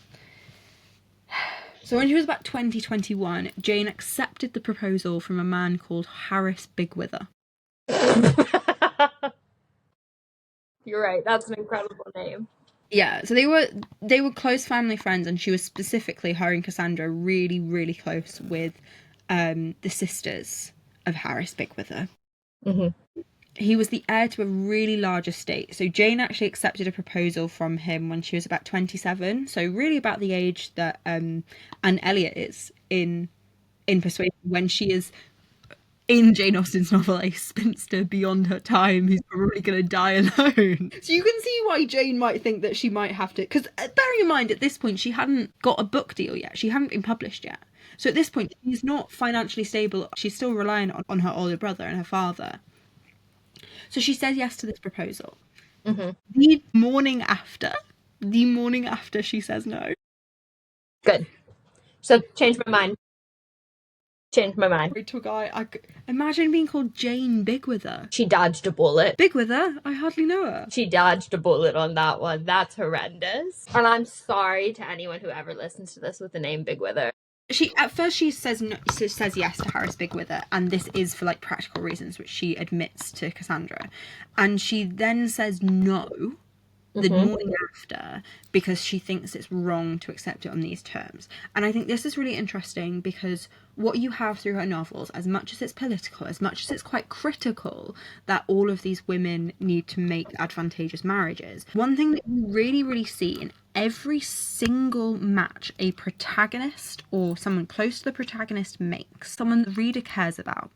So when she was about 21, Jane accepted the proposal from a man called Harris Bigwither. You're right, that's an incredible name. Yeah, so they were close family friends, and she was specifically, her and Cassandra, really, really close with the sisters of Harris Bigwither. Mm-hmm. He was the heir to a really large estate. So Jane actually accepted a proposal from him when she was about 27. So really about the age that Anne Elliot is in Persuasion, when she is, in Jane Austen's novel, a spinster beyond her time who's probably going to die alone. So you can see why Jane might think that she might have to... Because bearing in mind, at this point, she hadn't got a book deal yet. She hadn't been published yet. So at this point, she's not financially stable. She's still reliant on her older brother and her father. So she says yes to this proposal. Mm-hmm. The morning after she says no. Good. So change my mind. To a guy, imagine being called Jane Bigwither. She dodged a bullet. Bigwither? I hardly know her. She dodged a bullet on that one. That's horrendous. And I'm sorry to anyone who ever listens to this with the name Bigwither. At first she says yes to Harris Bigwither, and this is for like practical reasons, which she admits to Cassandra. And she then says no the Mm-hmm. morning after because she thinks it's wrong to accept it on these terms. And I think this is really interesting because what you have through her novels, as much as it's political, as much as it's quite critical that all of these women need to make advantageous marriages, one thing that you really, really see in every single match a protagonist or someone close to the protagonist makes, someone the reader cares about,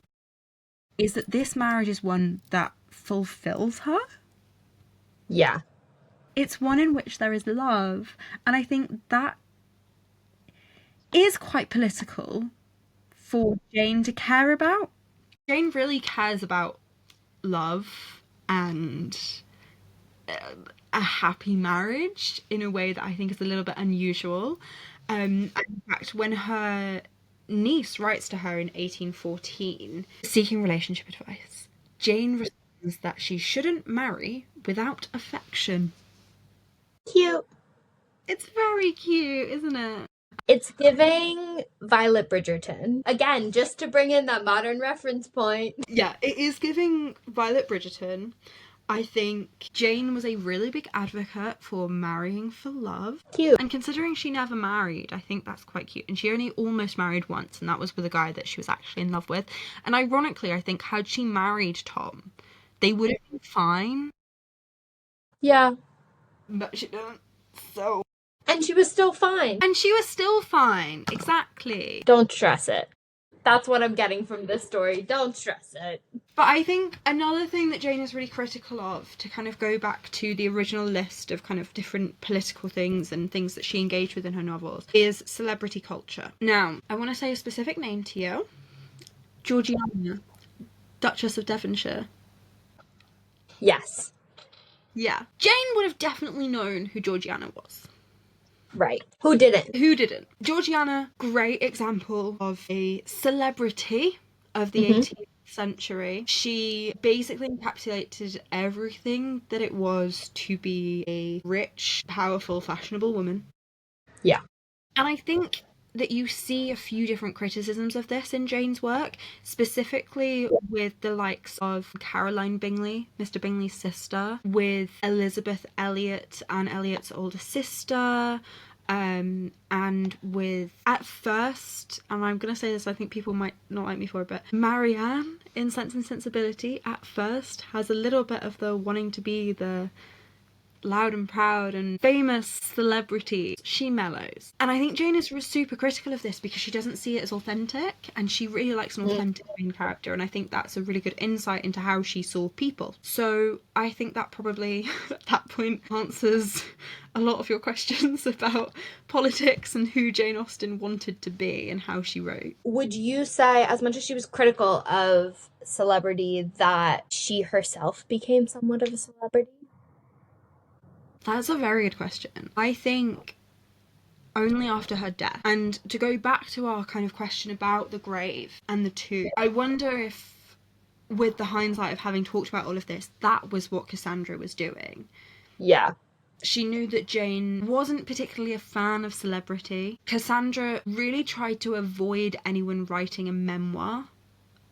is that this marriage is one that fulfills her. Yeah. It's one in which there is love, and I think that is quite political for Jane to care about. Jane really cares about love and a happy marriage in a way that I think is a little bit unusual. In fact, when her niece writes to her in 1814 seeking relationship advice, Jane responds that she shouldn't marry without affection. Cute. It's very cute, isn't it? It's giving Violet Bridgerton. Again, just to bring in that modern reference point. Yeah, it is giving Violet Bridgerton. I think Jane was a really big advocate for marrying for love. Cute. And considering she never married, I think that's quite cute. And she only almost married once, and that was with a guy that she was actually in love with. And ironically, I think had she married Tom, they would have been fine. Yeah. But she didn't. So. And she was still fine. And she was still fine. Exactly. Don't stress it. That's what I'm getting from this story. Don't stress it. But I think another thing that Jane is really critical of, to kind of go back to the original list of kind of different political things and things that she engaged with in her novels, is celebrity culture. Now, I want to say a specific name to you. Georgiana, Duchess of Devonshire. Yes. Yeah. Jane would have definitely known who Georgiana was. Right. Who didn't? Who didn't? Georgiana, great example of a celebrity of the 18th century. She basically encapsulated everything that it was to be a rich, powerful, fashionable woman. Yeah. And I think that you see a few different criticisms of this in Jane's work, specifically with the likes of Caroline Bingley, Mr. Bingley's sister, with Elizabeth Elliot, Anne Elliot's older sister, and with, at first, and I'm going to say this, I think people might not like me for it, but Marianne in Sense and Sensibility at first has a little bit of the wanting to be the loud and proud and famous celebrity. She mellows. And I think Jane is super critical of this because she doesn't see it as authentic, and she really likes an authentic main character, and I think that's a really good insight into how she saw people. So I think that probably at that point answers a lot of your questions about politics and who Jane Austen wanted to be and how she wrote. Would you say, as much as she was critical of celebrity, that she herself became somewhat of a celebrity? That's a very good question. I think only after her death. And to go back to our kind of question about the grave and the tomb, I wonder if, with the hindsight of having talked about all of this, that was what Cassandra was doing. Yeah. She knew that Jane wasn't particularly a fan of celebrity. Cassandra really tried to avoid anyone writing a memoir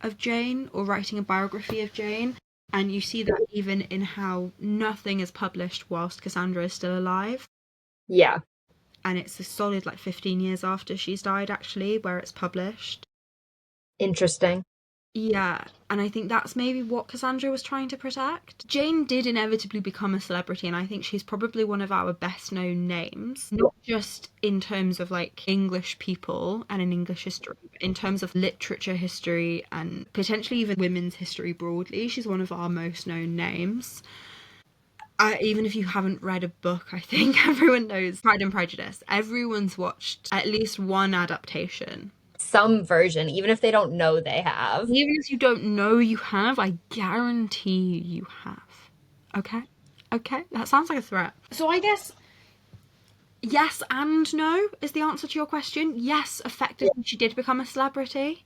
of Jane or writing a biography of Jane. And you see that even in how nothing is published whilst Cassandra is still alive. Yeah. And it's a solid 15 years after she's died, actually, where it's published. Interesting. Yeah, and I think that's maybe what Cassandra was trying to protect. Jane did inevitably become a celebrity, and I think she's probably one of our best known names, not just in terms of English people and in English history, but in terms of literature history and potentially even women's history broadly. She's one of our most known names. Even if you haven't read a book, I think everyone knows Pride and Prejudice. Everyone's watched at least one adaptation. Some version, even if they don't know they have. Even if you don't know you have, I guarantee you have. Okay? Okay? That sounds like a threat. So I guess yes and no is the answer to your question. Yes, effectively she did become a celebrity.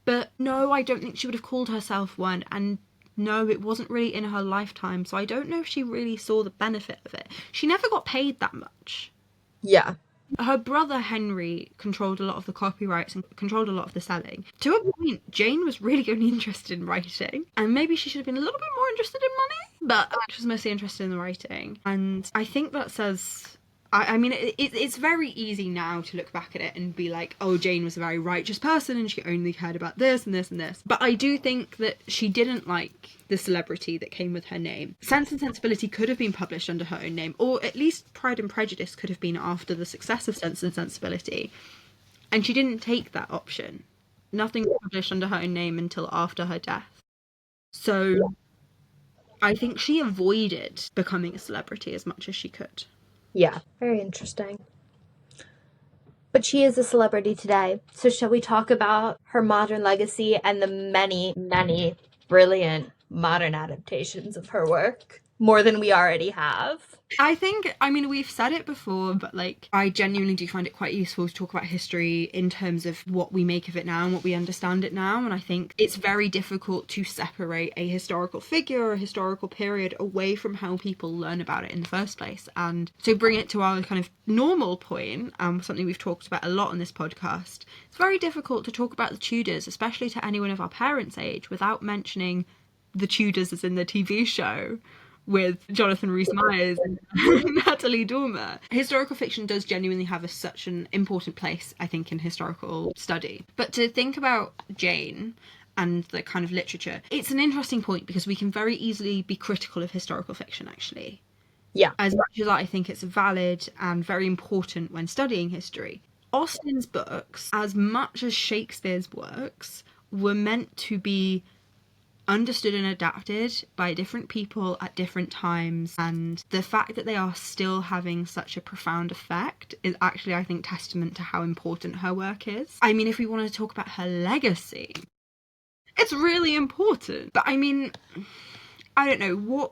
But no, I don't think she would have called herself one. And no, it wasn't really in her lifetime. So I don't know if she really saw the benefit of it. She never got paid that much. Yeah. Her brother Henry controlled a lot of the copyrights and controlled a lot of the selling. To a point, Jane was really only interested in writing, and maybe she should have been a little bit more interested in money, but she was mostly interested in the writing. And I think that says... I mean, it's very easy now to look back at it and be like, oh, Jane was a very righteous person and she only cared about this and this and this. But I do think that she didn't like the celebrity that came with her name. Sense and Sensibility could have been published under her own name, or at least Pride and Prejudice could have been after the success of Sense and Sensibility. And she didn't take that option. Nothing was published under her own name until after her death. So I think she avoided becoming a celebrity as much as she could. Yeah, very interesting. But she is a celebrity today. So shall we talk about her modern legacy and the many, many brilliant modern adaptations of her work? More than we already have. I think, I mean, we've said it before, but like, I genuinely do find it quite useful to talk about history in terms of what we make of it now and what we understand it now. And I think it's very difficult to separate a historical figure or a historical period away from how people learn about it in the first place. And to bring it to our kind of normal point, something we've talked about a lot on this podcast, it's very difficult to talk about the Tudors, especially to anyone of our parents' age, without mentioning the Tudors as in the TV show with Jonathan Rhys-Meyers and Natalie Dormer. Historical fiction does genuinely have such an important place, I think, in historical study. But to think about Jane and the kind of literature, it's an interesting point because we can very easily be critical of historical fiction, actually. Yeah. As much as I think it's valid and very important when studying history. Austen's books, as much as Shakespeare's works, were meant to be understood and adapted by different people at different times, and the fact that they are still having such a profound effect is actually, I think, testament to how important her work is. I mean, if we want to talk about her legacy, it's really important. But I mean, I don't know,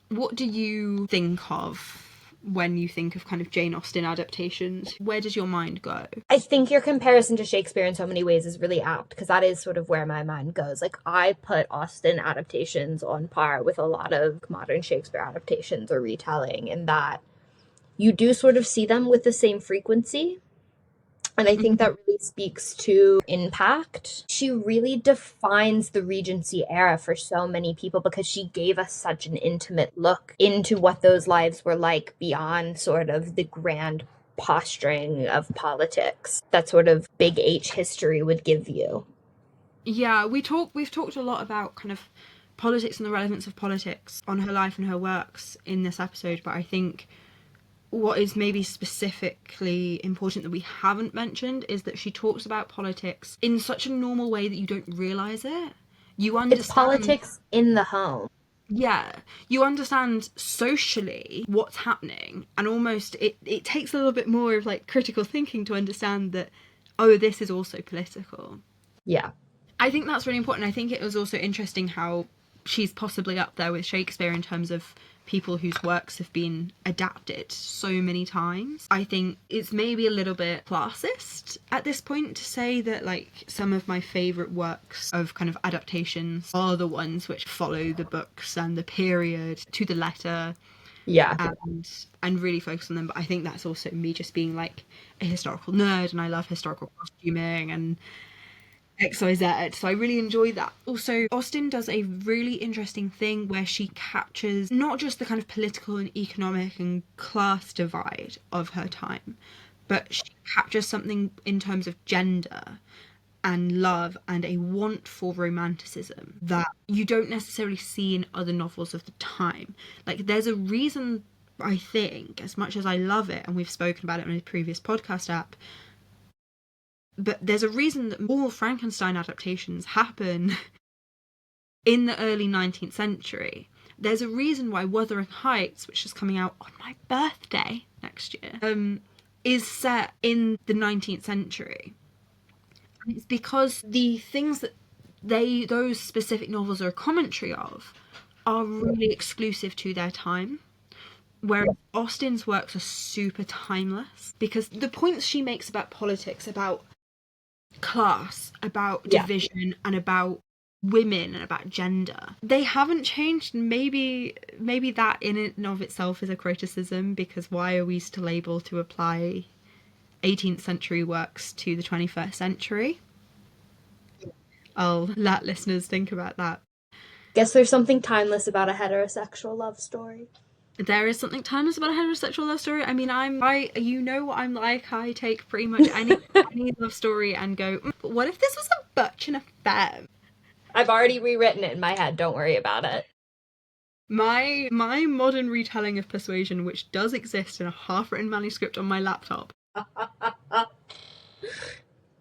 what do you think of when you think of kind of Jane Austen adaptations? Where does your mind go? I think your comparison to Shakespeare in so many ways is really apt, because that is sort of where my mind goes. Like, I put Austen adaptations on par with a lot of modern Shakespeare adaptations or retelling, in that you do sort of see them with the same frequency. And I think that really speaks to impact. She really defines the Regency era for so many people because she gave us such an intimate look into what those lives were like beyond sort of the grand posturing of politics that sort of big H history would give you. Yeah, we've talked a lot about kind of politics and the relevance of politics on her life and her works in this episode, but I think what is maybe specifically important that we haven't mentioned is that she talks about politics in such a normal way that you don't realise it. You understand... It's politics in the home. Yeah, you understand socially what's happening, and almost it takes a little bit more of like critical thinking to understand that, oh, this is also political. Yeah. I think that's really important. I think it was also interesting how she's possibly up there with Shakespeare in terms of people whose works have been adapted so many times. I think it's maybe a little bit classist at this point to say that like some of my favourite works of kind of adaptations are the ones which follow the books and the period to the letter. Yeah. And really focus on them. But I think that's also me just being like a historical nerd, and I love historical costuming and XYZ, so I really enjoy that. Also, Austen does a really interesting thing where she captures not just the kind of political and economic and class divide of her time, but she captures something in terms of gender and love and a want for romanticism that you don't necessarily see in other novels of the time. Like, there's a reason, I think, as much as I love it, and we've spoken about it on a previous podcast app, but there's a reason that all Frankenstein adaptations happen in the early 19th century. There's a reason why Wuthering Heights, which is coming out on my birthday next year, is set in the 19th century. And it's because the things that those specific novels are a commentary of are really exclusive to their time. Whereas Austen's works are super timeless, because the points she makes about politics, about class, about division, and about women and about gender. They haven't changed. Maybe that in and of itself is a criticism, because why are we still able to apply 18th century works to the 21st century? I'll let listeners think about that. Guess there's something timeless about a heterosexual love story. There is something timeless about a heterosexual love story. I mean, you know what I'm like. I take pretty much any love story and go, but what if this was a butch and a femme? I've already rewritten it in my head. Don't worry about it. My modern retelling of Persuasion, which does exist in a half-written manuscript on my laptop. But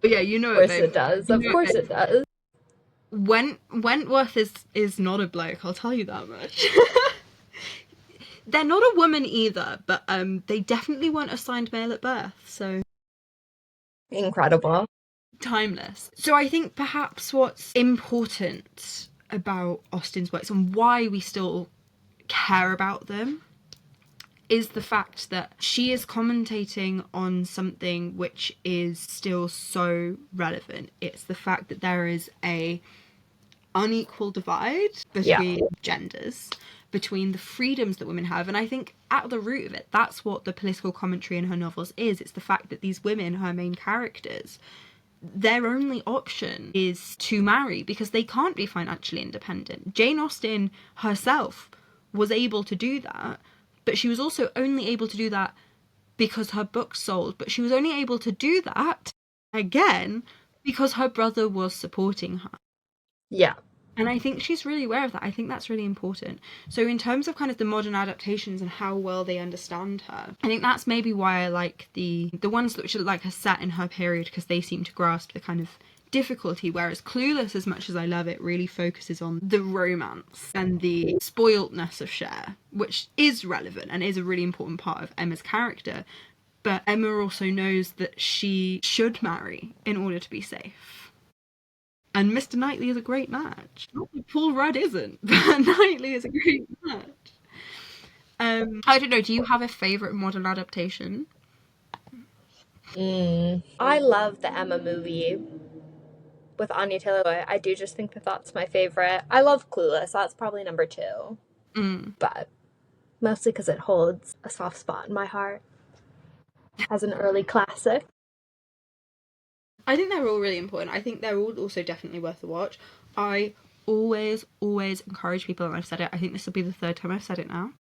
yeah, you know it. Of course it does. Of course it does. Wentworth is not a bloke, I'll tell you that much. They're not a woman either, but they definitely weren't assigned male at birth, so... Incredible. Timeless. So I think perhaps what's important about Austen's works and why we still care about them is the fact that she is commentating on something which is still so relevant. It's the fact that there is a unequal divide between genders, between the freedoms that women have. And I think at the root of it, that's what the political commentary in her novels is. It's the fact that these women, her main characters, their only option is to marry because they can't be financially independent. Jane Austen herself was able to do that, but she was also only able to do that because her books sold. But she was only able to do that, again, because her brother was supporting her. Yeah. And I think she's really aware of that. I think that's really important. So in terms of kind of the modern adaptations and how well they understand her, I think that's maybe why I like the ones which are like are set in her period, because they seem to grasp the kind of difficulty, whereas Clueless, as much as I love it, really focuses on the romance and the spoiledness of Cher, which is relevant and is a really important part of Emma's character. But Emma also knows that she should marry in order to be safe. And Mr. Knightley is a great match. Not that Paul Rudd isn't, but Knightley is a great match. I don't know, do you have a favourite modern adaptation? I love the Emma movie with Anya Taylor-Joy. I do just think that that's my favorite. I love Clueless. That's probably number 2. But mostly because it holds a soft spot in my heart as an early classic. I think they're all really important. I think they're all also definitely worth a watch. I always encourage people, and I've said it, I think this will be the 3rd time I've said it now.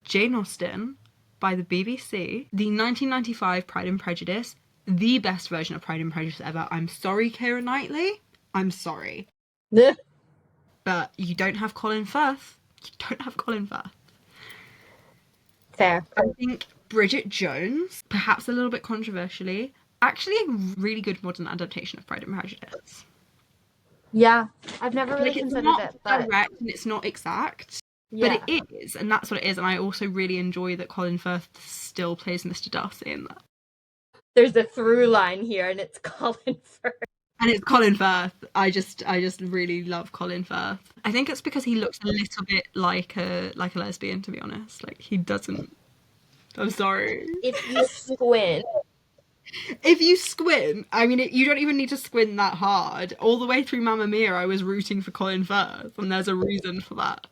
Jane Austen by the BBC, the 1995 Pride and Prejudice, the best version of Pride and Prejudice ever. I'm sorry, Keira Knightley. I'm sorry. But you don't have Colin Firth. You don't have Colin Firth. Fair. I think Bridget Jones, perhaps a little bit controversially, actually a really good modern adaptation of Pride and Prejudice. Yeah, I've never really It's considered not it, but direct and it's not exact, yeah. but it is, and that's what it is. And I also really enjoy that Colin Firth still plays Mr. Darcy in that. There's a through line here, and it's Colin Firth. And it's Colin Firth. I just really love Colin Firth. I think it's because he looks a little bit like a lesbian, to be honest. Like, he doesn't. I'm sorry. If you squint. If you squint, I mean, you don't even need to squint that hard. All the way through Mamma Mia, I was rooting for Colin Firth, and there's a reason for that.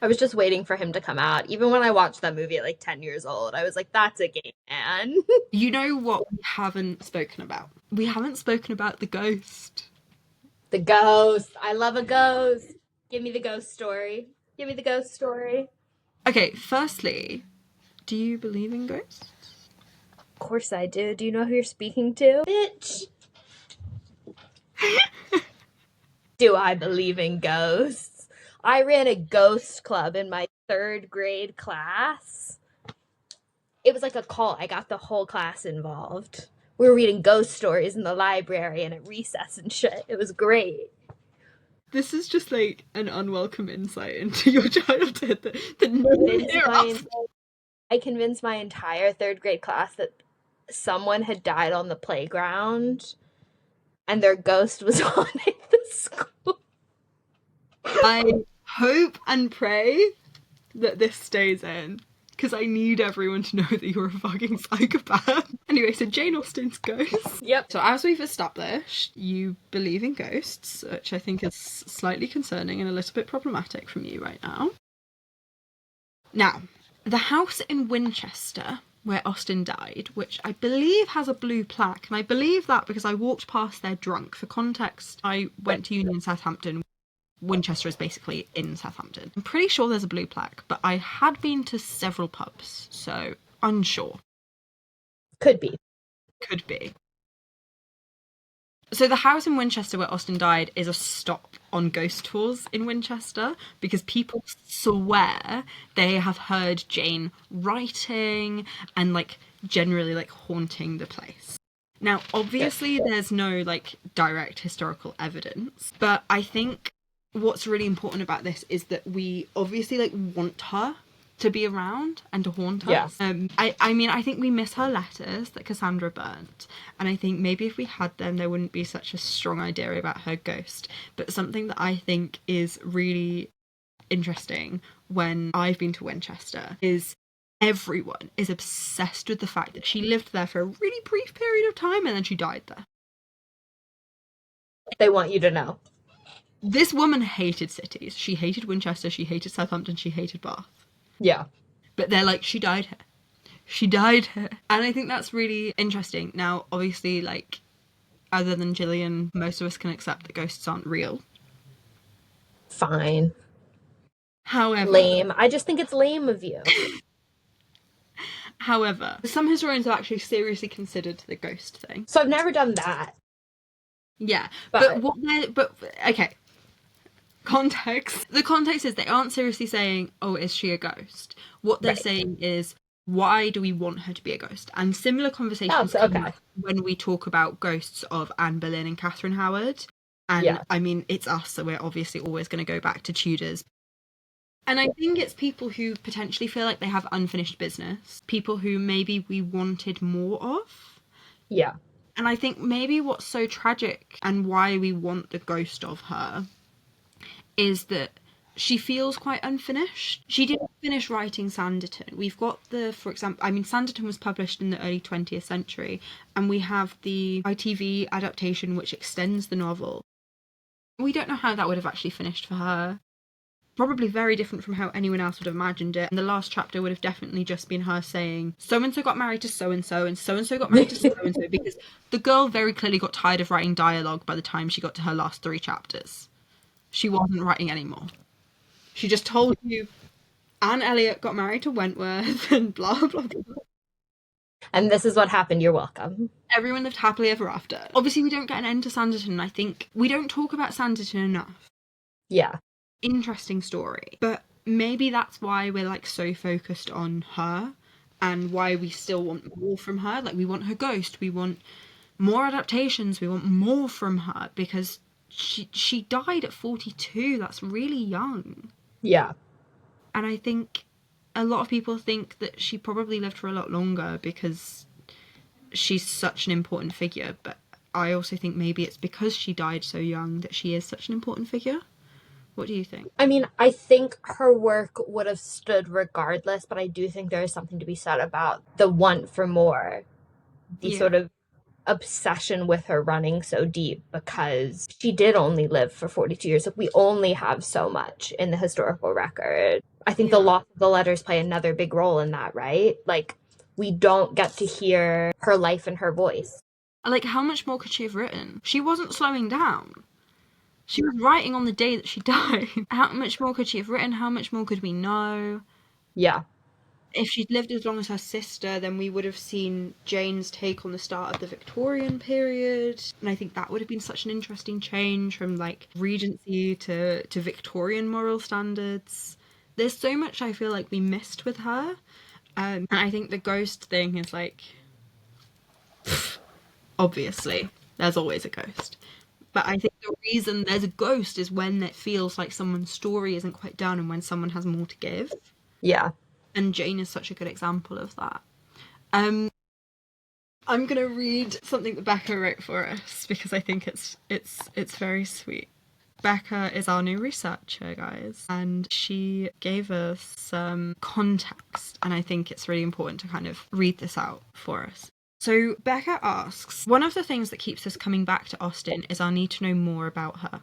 I was just waiting for him to come out. Even when I watched that movie at like 10 years old, I was like, that's a gay man. You know what we haven't spoken about? We haven't spoken about the ghost. The ghost. I love a ghost. Give me the ghost story. Give me the ghost story. Okay, firstly, do you believe in ghosts? Of course I do. Do you know who you're speaking to? Bitch. Do I believe in ghosts? I ran a ghost club in my 3rd grade class. It was like a cult. I got the whole class involved. We were reading ghost stories in the library and at recess and shit. It was great. This is just like an unwelcome insight into your childhood that I convinced my entire 3rd grade class that someone had died on the playground and their ghost was haunting the school. I hope and pray that this stays in. because I need everyone to know that you're a fucking psychopath. Anyway, so Jane Austen's ghosts. Yep. So as we've established, you believe in ghosts, which I think is slightly concerning and a little bit problematic from you right now. Now, the house in Winchester where Austen died, which I believe has a blue plaque, and I believe that because I walked past there drunk. For context, I went to uni in Southampton. Winchester is basically in Southampton. I'm pretty sure there's a blue plaque, but I had been to several pubs, so unsure. Could be. Could be. So the house in Winchester where Austen died is a stop on ghost tours in Winchester because people swear they have heard Jane writing and like generally like haunting the place. Now, obviously there's no like direct historical evidence, but I think what's really important about this is that we obviously like want her to be around and to haunt us. I mean, I think we miss her letters that Cassandra burnt, and I think maybe if we had them, there wouldn't be such a strong idea about her ghost. But something that I think is really interesting when I've been to Winchester is everyone is obsessed with the fact that she lived there for a really brief period of time and then she died there. They want you to know. This woman hated cities. She hated Winchester, she hated Southampton, she hated Bath. Yeah. But they're like, she died here. She died here. And I think that's really interesting. Now, obviously, like, other than Jillian, most of us can accept that ghosts aren't real. Fine. However... Lame. I just think it's lame of you. However, some historians have actually seriously considered the ghost thing. So I've never done that. Yeah. But okay. Context. The context is they aren't seriously saying, oh, is she a ghost? What they're saying is, why do we want her to be a ghost? And similar conversations come up when we talk about ghosts of Anne Boleyn and Catherine Howard. And I mean, it's us, so we're obviously always going to go back to Tudors. And I think it's people who potentially feel like they have unfinished business. People who maybe we wanted more of. Yeah. And I think maybe what's so tragic and why we want the ghost of her is that she feels quite unfinished. She didn't finish writing Sanditon. We've got for example, I mean, Sanditon was published in the early 20th century, and we have the ITV adaptation which extends the novel. We don't know how that would have actually finished for her. Probably very different from how anyone else would have imagined it. And the last chapter would have definitely just been her saying, so-and-so got married to so-and-so, and so-and-so got married to so-and-so, because the girl very clearly got tired of writing dialogue by the time she got to her last 3 chapters. She wasn't writing anymore. She just told you Anne Elliot got married to Wentworth and blah, blah, blah. And this is what happened. You're welcome. Everyone lived happily ever after. Obviously, we don't get an end to Sanditon. I think we don't talk about Sanditon enough. Yeah. Interesting story. But maybe that's why we're like so focused on her and why we still want more from her. Like, we want her ghost. We want more adaptations. We want more from her because she died at 42. That's really young. Yeah. And I think a lot of people think that she probably lived for a lot longer because she's such an important figure. But I also think maybe it's because she died so young that she is such an important figure. What do you think? I mean, I think her work would have stood regardless, but I do think there is something to be said about the want for more. The sort of obsession with her running so deep because she did only live for 42 years. Like, we only have so much in the historical record. I think the loss of the letters play another big role in that, right? Like, we don't get to hear her life and her voice. Like, how much more could she have written? She wasn't slowing down. She was writing on the day that she died. How much more could she have written? How much more could we know? Yeah. If she'd lived as long as her sister, then we would have seen Jane's take on the start of the Victorian period. And I think that would have been such an interesting change from, like, Regency to Victorian moral standards. There's so much I feel like we missed with her. And I think the ghost thing is, like, obviously, there's always a ghost. But I think the reason there's a ghost is when it feels like someone's story isn't quite done and when someone has more to give. Yeah. And Jane is such a good example of that. I'm going to read something that Becca wrote for us because I think it's very sweet. Becca is our new researcher, guys, and she gave us some context, and I think it's really important to kind of read this out for us. So Becca asks, one of the things that keeps us coming back to Austen is our need to know more about her.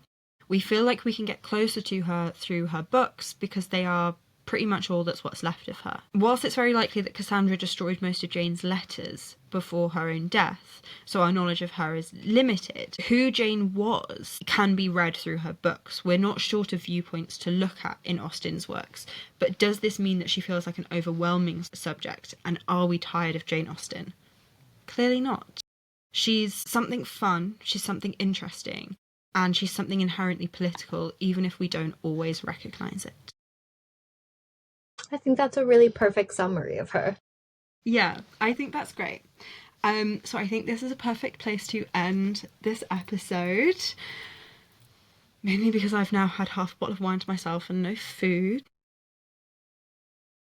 We feel like we can get closer to her through her books because they are pretty much all that's what's left of her. Whilst it's very likely that Cassandra destroyed most of Jane's letters before her own death, so our knowledge of her is limited, who Jane was can be read through her books. We're not short of viewpoints to look at in Austen's works, but does this mean that she feels like an overwhelming subject, and are we tired of Jane Austen? Clearly not. She's something fun, she's something interesting, and she's something inherently political, even if we don't always recognise it. I think that's a really perfect summary of her. Yeah, I think that's great. So I think this is a perfect place to end this episode. Mainly because I've now had half a bottle of wine to myself and no food.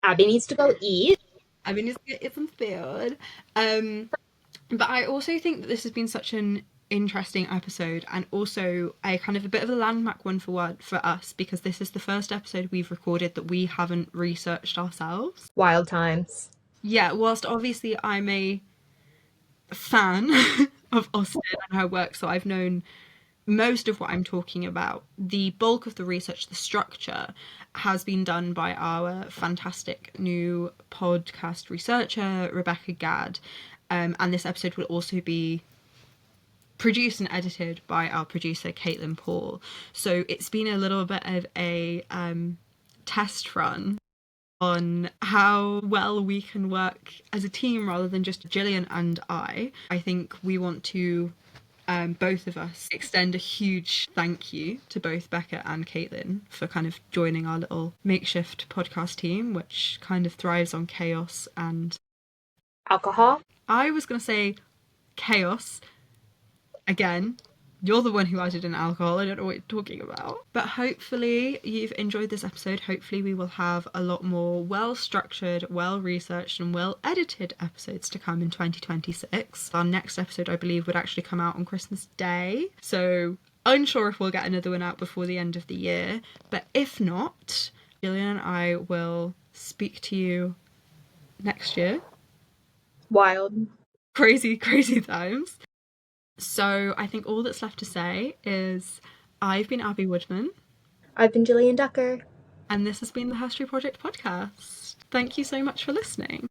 Abby needs to go eat. I mean, it's some food. But I also think that this has been such an interesting episode, and also a kind of a bit of a landmark one for us, because this is the first episode we've recorded that we haven't researched ourselves. Wild times. Yeah, whilst obviously I'm a fan of Austen and her work, so I've known most of what I'm talking about. The bulk of the research, the structure, has been done by our fantastic new podcast researcher, Rebecca Gadd. And this episode will also be produced and edited by our producer, Caitlin Paul. So it's been a little bit of a test run on how well we can work as a team rather than just Jillian and I. I think we want to both of us extend a huge thank you to both Becca and Caitlin for kind of joining our little makeshift podcast team, which kind of thrives on chaos and alcohol. I was going to say chaos again. You're the one who added in alcohol. I don't know what you're talking about. But hopefully you've enjoyed this episode. Hopefully we will have a lot more well-structured, well-researched and well-edited episodes to come in 2026. Our next episode, I believe, would actually come out on Christmas Day. So unsure if we'll get another one out before the end of the year. But if not, Jillian and I will speak to you next year. Wild. Crazy, crazy times. So I think all that's left to say is I've been Abby Woodman. I've been Jillian Ducker. And this has been the HERstory Project podcast. Thank you so much for listening.